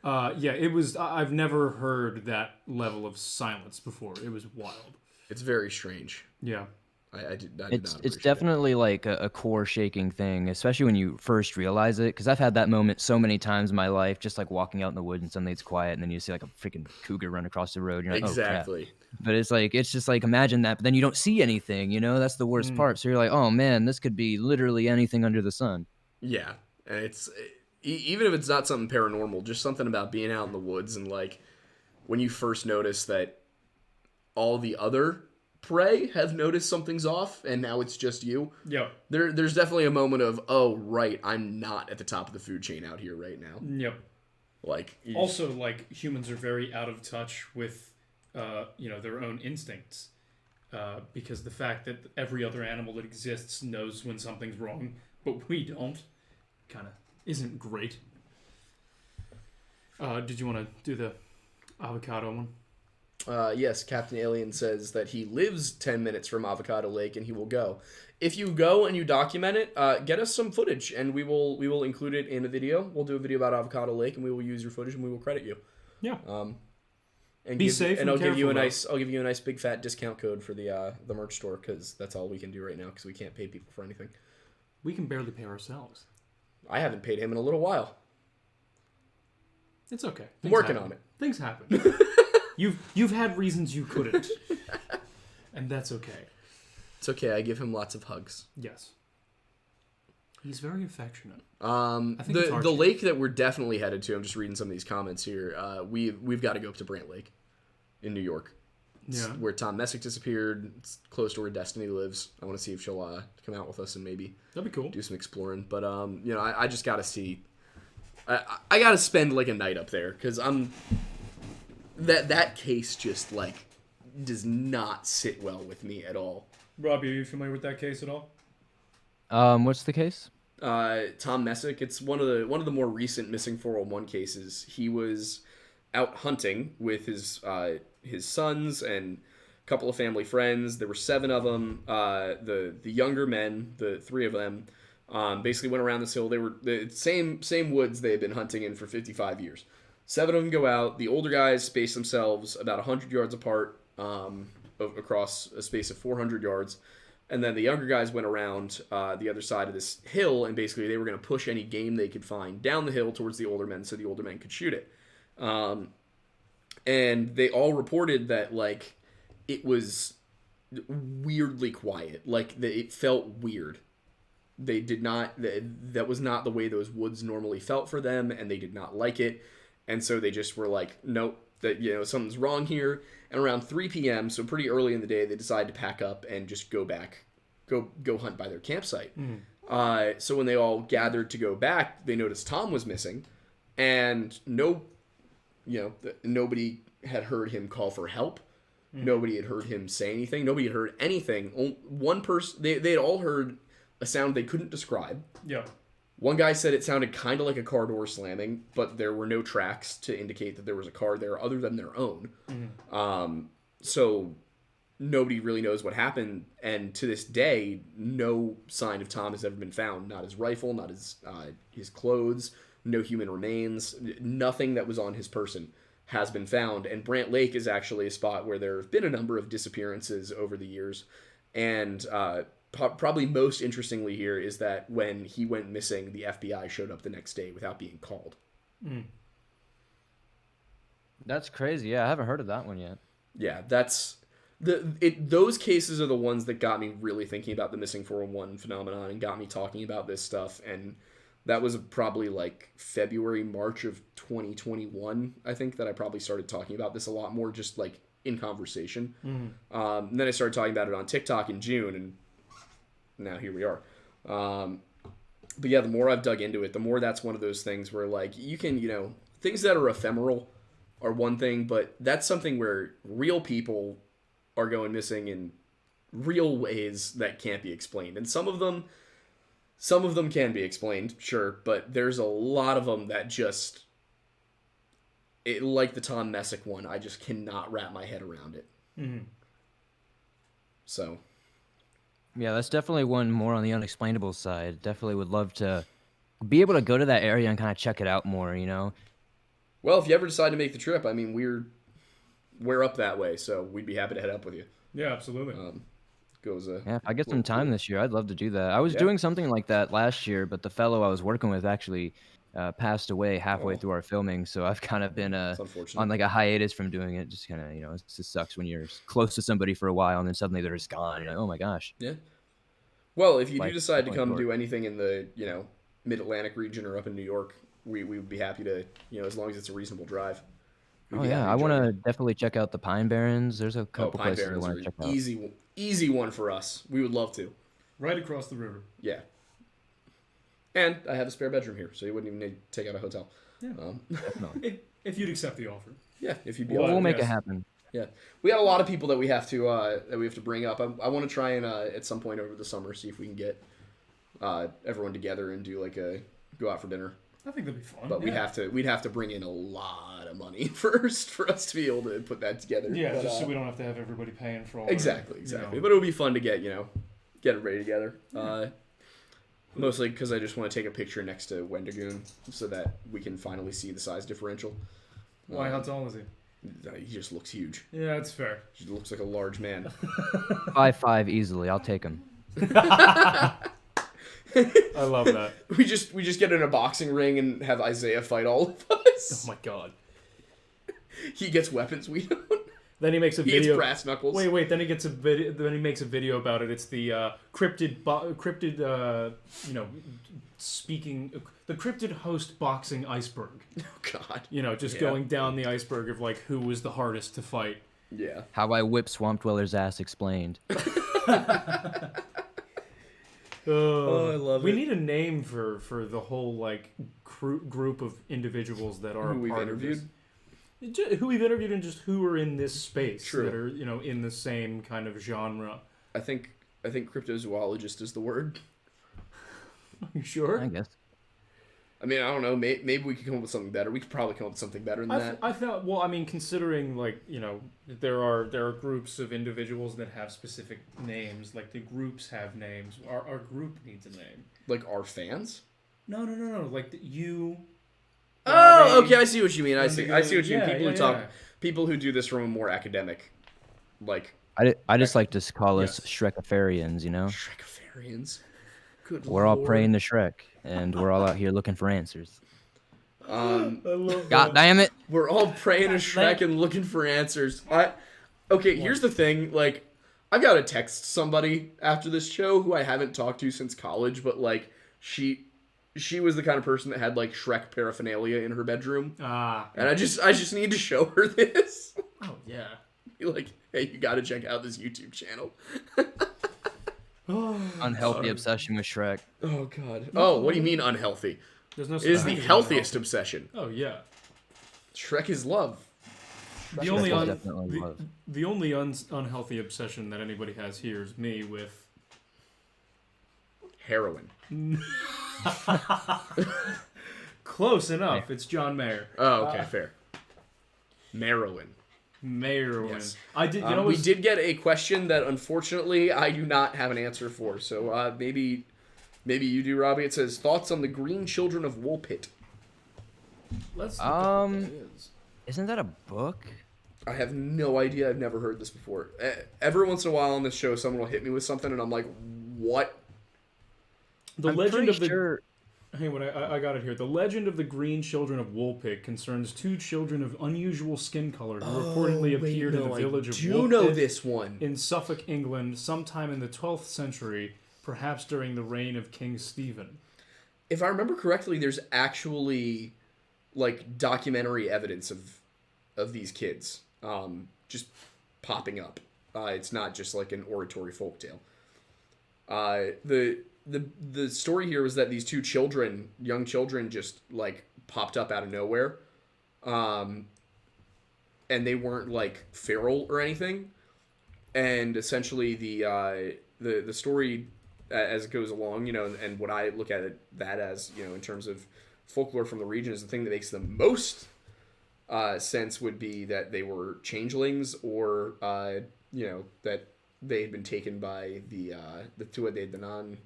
Yeah, it was, I've never heard that level of silence before. It was wild. It's very strange. Yeah. I did not It's appreciate definitely like a core shaking thing, especially when you first realize it. Because I've had that moment so many times in my life, just like walking out in the woods and suddenly it's quiet, and then you see like a freaking cougar run across the road. You're like, Exactly. Oh, crap. But it's just like, imagine that, but then you don't see anything. You know, that's the worst part. So you're like, oh man, this could be literally anything under the sun. Yeah, and it's even if it's not something paranormal, just something about being out in the woods and like when you first notice that all the other prey have noticed something's off and now it's just you. Yeah. There's definitely a moment of, oh right, I'm not at the top of the food chain out here right now. Yep. Like Also, like, humans are very out of touch with, their own instincts. Because the fact that every other animal that exists knows when something's wrong, but we don't, kind of isn't great. Did you want to do the avocado one? Yes, Captain Alien says that he lives 10 minutes from Avocado Lake and he will go. If you go and you document it, get us some footage and we will include it in a video. We'll do a video about Avocado Lake and we will use your footage and we will credit you. Yeah. And Be safe and I'll give you a careful, I'll give you a nice big fat discount code for the merch store because that's all we can do right now because we can't pay people for anything. We can barely pay ourselves. I haven't paid him in a little while. It's okay. I'm working on it. Things happen. You've had reasons you couldn't, and that's okay. It's okay. I give him lots of hugs. Yes. He's very affectionate. The lake that we're definitely headed to. I'm just reading some of these comments here. We've got to go up to Brant Lake, in New York. It's where Tom Messick disappeared. It's close to where Destiny lives. I want to see if she'll come out with us and maybe That'd be cool. do some exploring. But I just got to see. I got to spend like a night up there because that case just like does not sit well with me at all. Robbie, are you familiar with that case at all? What's the case? Tom Messick. It's one of the more recent missing 401 cases. He was out hunting with his sons and a couple of family friends. There were 7 of them. The younger men, the 3 of them, basically went around this hill. They were the same woods they had been hunting in for 55 years. 7 of them go out. The older guys space themselves about 100 yards apart across a space of 400 yards. And then the younger guys went around the other side of this hill, and basically they were going to push any game they could find down the hill towards the older men so the older men could shoot it. And they all reported that, like, it was weirdly quiet. Like, it felt weird. They did not... That was not the way those woods normally felt for them, and they did not like it. And so they just were like, nope, that, something's wrong here. And around 3 p.m., so pretty early in the day, they decided to pack up and just go back, go hunt by their campsite. Mm. So when they all gathered to go back, they noticed Tom was missing, and nobody had heard him call for help. Mm. Nobody had heard him say anything. Nobody had heard anything. One person, they had all heard a sound they couldn't describe. Yeah. One guy said it sounded kind of like a car door slamming, but there were no tracks to indicate that there was a car there other than their own. Mm-hmm. So nobody really knows what happened, and to this day, no sign of Tom has ever been found. Not his rifle, not his clothes, no human remains, nothing that was on his person has been found. And Brant Lake is actually a spot where there have been a number of disappearances over the years, and probably most interestingly here is that when he went missing, the FBI showed up the next day without being called. Mm. That's crazy. Yeah, I haven't heard of that one yet. Yeah, that's those cases are the ones that got me really thinking about the missing 401 phenomenon and got me talking about this stuff. And that was probably like February, March of 2021, I think, that I probably started talking about this a lot more, just like in conversation. Mm-hmm. And then I started talking about it on TikTok in June, and now here we are. But yeah, the more I've dug into it, the more that's one of those things where, like, you can, things that are ephemeral are one thing, but that's something where real people are going missing in real ways that can't be explained, and some of them can be explained, sure, but there's a lot of them that just, like the Tom Messick one, I just cannot wrap my head around it. Mm-hmm. So, Yeah, that's definitely one more on the unexplainable side. Definitely would love to be able to go to that area and kind of check it out more, you know? well, if you ever decide to make the trip, I mean, we're up that way, so we'd be happy to head up with you. Yeah, absolutely. Goes Yeah, if I get some time this year, I'd love to do that. I was Yeah. doing something like that last year, but the fellow I was working with actually passed away halfway Oh. through our filming, so I've kind of been It's unfortunate. on like a hiatus from doing it. Just kind of, it just sucks when you're close to somebody for a while and then suddenly they're just gone. You're like, oh my gosh. Yeah. Well, if you do Like, decide to like come York. do anything in the, Mid-Atlantic region or up in New York, we would be happy to, as long as it's a reasonable drive. we'd Oh be yeah, happy I to want join to definitely check out the Pine Barrens. There's a you. couple Pine places I Barrens want are to check an out. easy one for us. We would love to. Right across the river. Yeah. And I have a spare bedroom here, so you wouldn't even need to take out a hotel. Yeah. Definitely. If you'd accept the offer. Yeah, if you'd be Well, open. We'll make it yes. happen. Yeah, we got a lot of people that we have to bring up. I want to try and at some point over the summer see if we can get everyone together and do like a go out for dinner. I think that'd be fun. But we'd have to bring in a lot of money first for us to be able to put that together. Yeah, But, just so we don't have to have everybody paying for all exactly. But it'll be fun to get everybody together. Mostly because I just want to take a picture next to Wendigoon so that we can finally see the size differential. Why? How tall is he? He just looks huge. Yeah, that's fair. He looks like a large man. 5'5" easily. I'll take him. I love that. We just get in a boxing ring and have Isaiah fight all of us. Oh my god. He gets weapons we don't. Then he makes a He gets video. brass knuckles. Wait. Then he gets a video. Then he makes a video about it. It's the cryptid, speaking the cryptid host boxing iceberg. Oh God. Just Yeah. going down the iceberg of like who was the hardest to fight. Yeah. How I whip Swamp Dweller's ass explained. Oh, I love we it. need a name for the whole like group of individuals that are Who a we've part interviewed? of this. Who we've interviewed and just who are in this space True. that are in the same kind of genre. I think cryptozoologist is the word. You sure? I guess. I mean, I don't know. Maybe we could come up with something better. We could probably come up with something better than that. I thought. Well, I mean, considering like there are groups of individuals that have specific names. Like the groups have names. Our group needs a name. Like our fans. No. Like you. Oh, Robbie, okay. I see what you mean. I see what you mean. Yeah, People who yeah, talk, yeah. people who do this from a more academic, like I just like to call us Yes. Shrekafarians, Shrekafarians. Good. We're all Lord. praying to Shrek, and we're all out here looking for answers. I love God damn it! We're all praying to Shrek and looking for answers. Okay, here's the thing. Like, I've got to text somebody after this show who I haven't talked to since college, but like she was the kind of person that had like Shrek paraphernalia in her bedroom, and I just need to show her this. Oh yeah. Be like, hey, you got to check out this YouTube channel. Unhealthy obsession with Shrek. Oh God. Oh, what do you mean unhealthy? There's no. It is such the thing as healthiest unhealthy. obsession. Oh yeah. Shrek is love. The only Shrek is definitely the, love. the only unhealthy obsession that anybody has here is me with Heroin. close enough. It's John Mayer. Oh, okay, fair. Merowin. Mayer. Yes. I did. We did get a question that unfortunately I do not have an answer for. So maybe you do, Robbie. It says thoughts on the Green Children of Woolpit. Let's look up what that is. Isn't that a book? I have no idea. I've never heard this before. Every once in a while on this show, someone will hit me with something, and I'm like, "What?" The I'm legend pretty of the. sure. Hey, I got it here. The legend of the Green Children of Woolpit concerns two children of unusual skin color who reportedly appeared in the village of I do know Woolpit this one. in Suffolk, England, sometime in the 12th century, perhaps during the reign of King Stephen. If I remember correctly, there's actually like documentary evidence of these kids just popping up. It's not just like an oratory folktale. The story here was that these two children, young children, just like popped up out of nowhere, and they weren't like feral or anything. and essentially the story as it goes along, and what I look at that as, in terms of folklore from the region, is the thing that makes the most sense would be that they were changelings, or that they had been taken by the Tuatha De Danann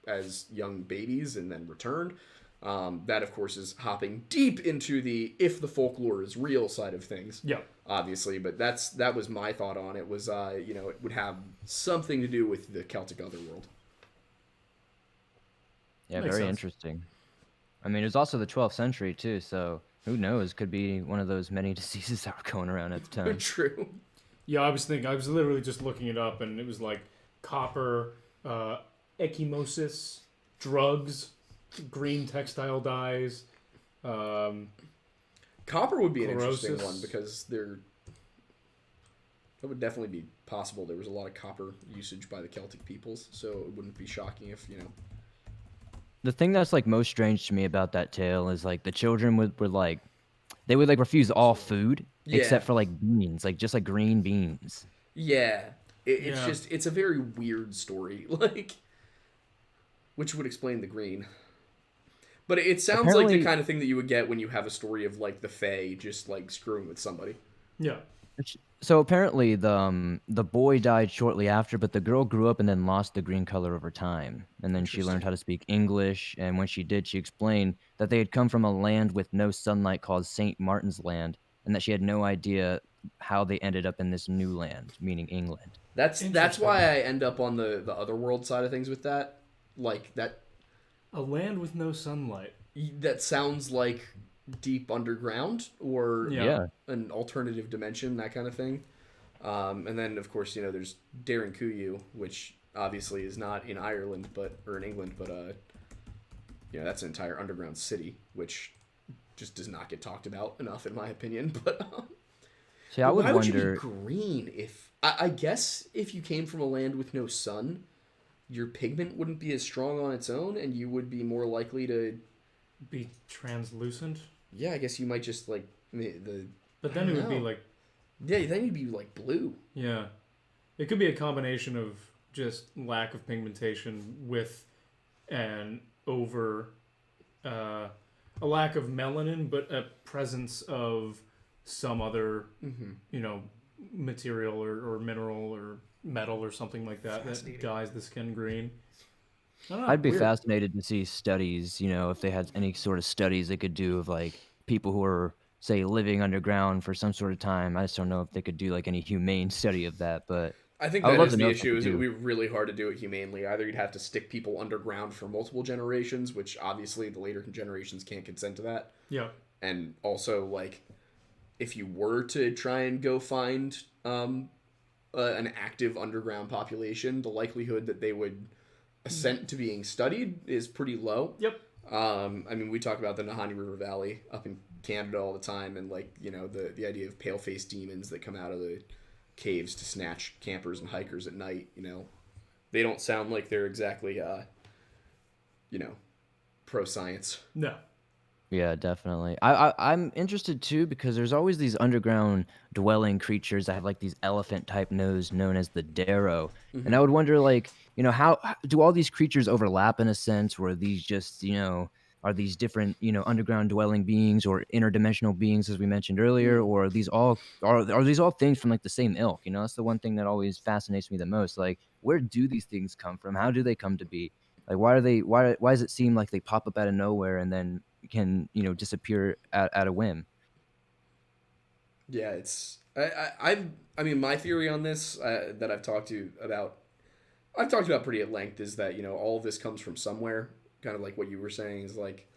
as young babies and then returned. That, of course, is hopping deep into the if the folklore is real side of things. Yeah. Obviously, but that was my thought on it. Was it would have something to do with the Celtic otherworld. Yeah, Makes very sense. interesting. I mean, it was also the 12th century too, so who knows? Could be one of those many diseases that were going around at the time. True. Yeah, I was literally just looking it up, and it was like copper, ecchymosis, drugs, green textile dyes. Copper would be an interesting Chlorosis. one, because that would definitely be possible. There was a lot of copper usage by the Celtic peoples, so it wouldn't be shocking if The thing that's like most strange to me about that tale is like the children would like they would like refuse all food Yeah. except for like beans, like just like green beans. Yeah, it's Yeah. just it's a very weird story, like, which would explain the green. But it sounds like the Apparently- kind of thing that you would get when you have a story of like the Fae just like screwing with somebody. Yeah. So apparently the boy died shortly after, but the girl grew up and then lost the green color over time. And then she learned how to speak English, and when she did, she explained that they had come from a land with no sunlight called St. Martin's Land, and that she had no idea how they ended up in this new land, meaning England. That's Interesting. why I end up on the other world side of things with that. Like A land with no sunlight. that sounds like deep underground, or Yeah. an alternative dimension, that kind of thing. And then of course there's Darren Kuyu, which obviously is not in Ireland or in England, but that's an entire underground city, which just does not get talked about enough in my opinion. But See, I would why would you wonder. be green? If I guess if you came from a land with no sun, your pigment wouldn't be as strong on its own, and you would be more likely to. Be translucent. Yeah, I guess you might just like the. But then I it don't would be know. like, Yeah, then you'd be like blue. yeah. It could be a combination of just lack of pigmentation with an a lack of melanin, but a presence of some other, material or mineral or metal or something like that that dyes the skin green. I don't know. I'd be Weird. fascinated to see studies, if they had any sort of studies they could do of like people who are, say, living underground for some sort of time. I just don't know if they could do like any humane study of that, but I think I would that love is to the know if they issue. could Is it would do. be really hard to do it humanely. Either you'd have to stick people underground for multiple generations, which obviously the later generations can't consent to that. Yeah. And also, like, if you were to try and go find an active underground population, the likelihood that they would assent to being studied is pretty low. Yep. I mean, we talk about the Nahanni River Valley up in Canada all the time, and like the idea of pale-faced demons that come out of the caves to snatch campers and hikers at night. They don't sound like they're exactly pro science. No. Yeah, definitely. I'm interested too because there's always these underground dwelling creatures that have like these elephant type nose known as the Darrow. And I would wonder like, how do all these creatures overlap in a sense, or are these just, are these different, underground dwelling beings or interdimensional beings as we mentioned earlier, or are these all things from like the same ilk? That's the one thing that always fascinates me the most. Like, where do these things come from? How do they come to be? Like, why does it seem like they pop up out of nowhere and then can disappear at a whim? Yeah, it's I mean, my theory on this that I've talked about pretty at length is that all of this comes from somewhere. Kind of like what you were saying is like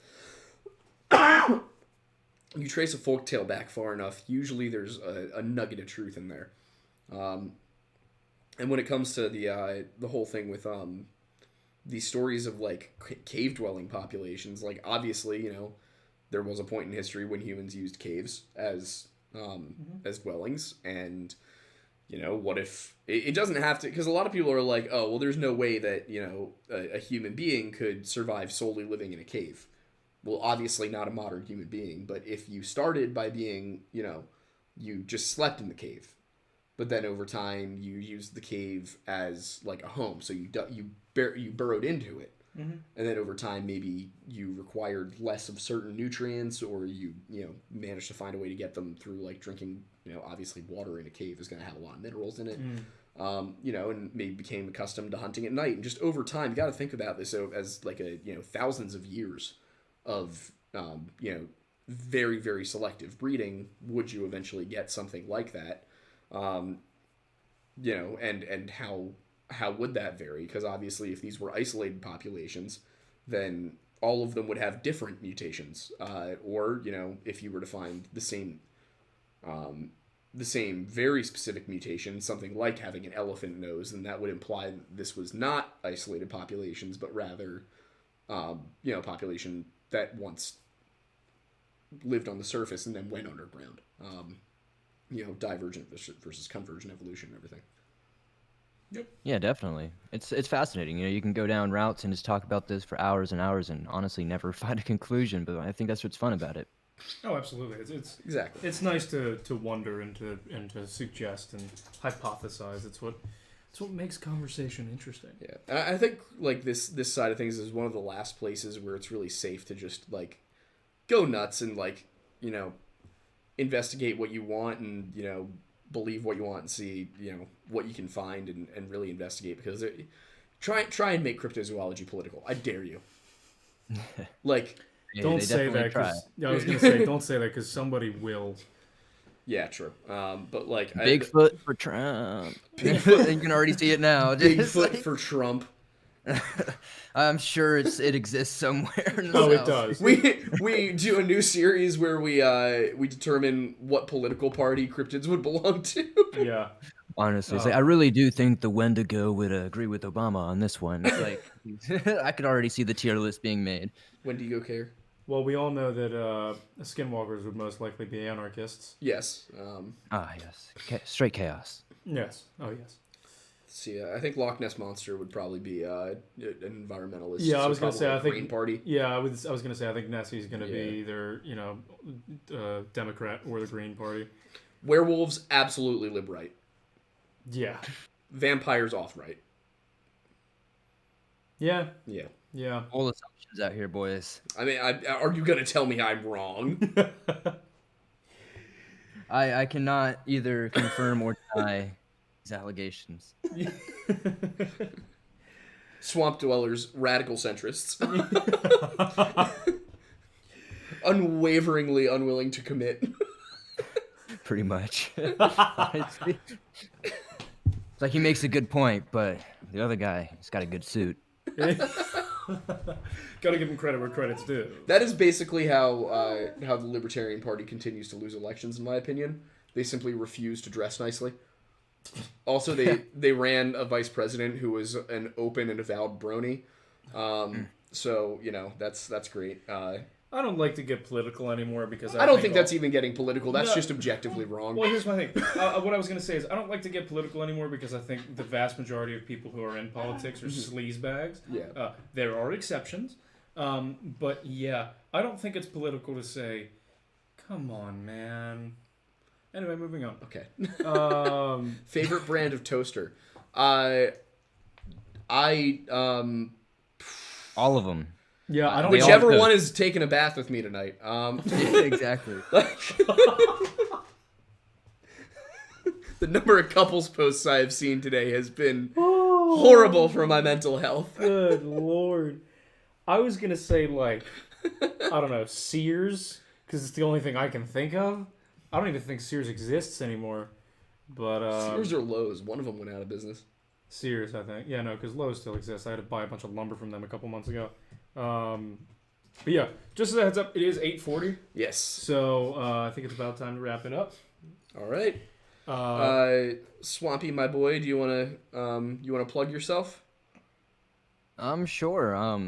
you trace a folktale back far enough, usually there's a nugget of truth in there. And when it comes to the whole thing with these stories of like cave dwelling populations, like obviously there was a point in history when humans used caves as dwellings, and what if it doesn't have to, because a lot of people are like, oh well, there's no way that a human being could survive solely living in a cave. Well, obviously not a modern human being, but if you started by being you just slept in the cave, but then over time you used the cave as like a home, so you burrowed into it. Mm-hmm. And then over time, maybe you required less of certain nutrients, or you managed to find a way to get them through like drinking. Obviously water in a cave is going to have a lot of minerals in it. And maybe became accustomed to hunting at night. And just over time, you got to think about this as like thousands of years of very, very selective breeding. Would you eventually get something like that? And how would that vary? Because obviously, if these were isolated populations, then all of them would have different mutations. Or if you were to find the same very specific mutation, something like having an elephant nose, then that would imply that this was not isolated populations, but rather, population that once lived on the surface and then went underground. Divergent versus convergent evolution and everything. Yep. Yeah, definitely. It's fascinating. You can go down routes and just talk about this for hours and hours and honestly never find a conclusion, but I think that's what's fun about it. Oh, absolutely. It's Exactly. It's nice to wonder and to suggest and hypothesize. It's what makes conversation interesting. Yeah. I think like this side of things is one of the last places where it's really safe to just like go nuts and like, investigate what you want and, believe what you want and see, what you can find and really investigate, because try and make cryptozoology political. I dare you. Like, don't say that. I was gonna say don't say that because somebody will. Yeah, true. But like Bigfoot for Trump. Bigfoot, you can already see it now. Bigfoot for Trump. I'm sure it exists somewhere. In the Oh, South. it does. We do a new series where we determine what political party cryptids would belong to. Yeah. Honestly, it's like, I really do think the Wendigo would agree with Obama on this one. It's like I could already see the tier list being made. Wendigo care? Well, we all know that skinwalkers would most likely be anarchists. Yes. Yes. Straight chaos. Yes. Oh, yes. See, I think Loch Ness Monster would probably be an environmentalist. Yeah, I was gonna say, I think Green Party. Yeah, I was gonna say, I think Nessie's gonna be either Democrat or the Green Party. Werewolves absolutely lib right. Yeah. Vampires off right. Yeah. Yeah. Yeah. All assumptions out here, boys. I mean, are you gonna tell me I'm wrong? I cannot either confirm or deny these allegations. Swamp dwellers, radical centrists. Unwaveringly unwilling to commit. Pretty much. It's like he makes a good point, but the other guy, he's got a good suit. Gotta give him credit where credit's due. That is basically how the Libertarian Party continues to lose elections, in my opinion. They simply refuse to dress nicely. Also, they ran a vice president who was an open and avowed brony. So, that's great. I don't like to get political anymore because I don't think that's even getting political. That's just objectively wrong. Well, here's my thing. What I was going to say is I don't like to get political anymore because I think the vast majority of people who are in politics are sleazebags. Yeah. There are exceptions. But yeah, I don't think it's political to say, come on, man. Anyway, moving on. Okay. Favorite brand of toaster? All of them. Yeah, I don't. Whichever one is taking a bath with me tonight. Yeah, exactly. The number of couples posts I have seen today has been horrible for my mental health. Good Lord. I was gonna say I don't know, Sears, because it's the only thing I can think of. I don't even think Sears exists anymore. But Sears or Lowe's, one of them went out of business. Sears, I think. Yeah, no, because Lowe's still exists. I had to buy a bunch of lumber from them a couple months ago. But yeah, just as a heads up, it is 8:40. Yes. So I think it's about time to wrap it up. All right. Swampy, my boy, do you wanna plug yourself? Sure.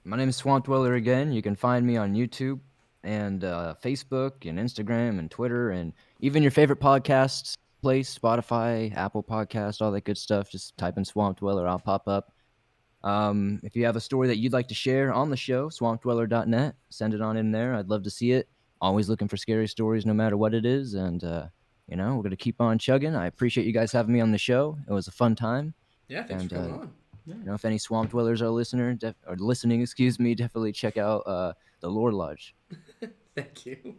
My name is Swamp Dweller again. You can find me on YouTube and Facebook and Instagram and Twitter and even your favorite podcast place, Spotify, Apple Podcast, all that good stuff. Just type in Swamp Dweller, I'll pop up. If you have a story that you'd like to share on the show, swampdweller.net, send it on in there. I'd love to see it. Always looking for scary stories no matter what it is. And we're gonna keep on chugging. I appreciate you guys having me on the show. It was a fun time. Yeah, thanks for And, coming on. If any Swamp Dwellers are listening, excuse me, definitely check out the Lore Lodge. Thank you.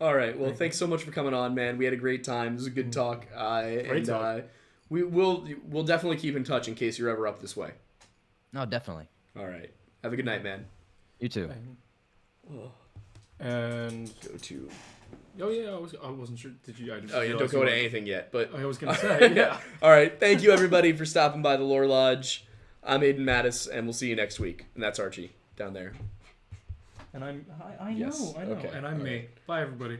All right. Well, thanks so much for coming on, man. We had a great time. It was a good talk. Great talk. We'll definitely keep in touch in case you're ever up this way. No, definitely. All right. Have a good night, man. You too. And Go to. oh yeah, I wasn't sure. Did you? I didn't Oh yeah, realize don't go you to were- anything yet. But I was gonna say yeah. all right. Thank you everybody for stopping by the Lore Lodge. I'm Aiden Mattis, and we'll see you next week. And that's Archie down there. And I Yes, know. okay, And I'm all me. right. Bye everybody.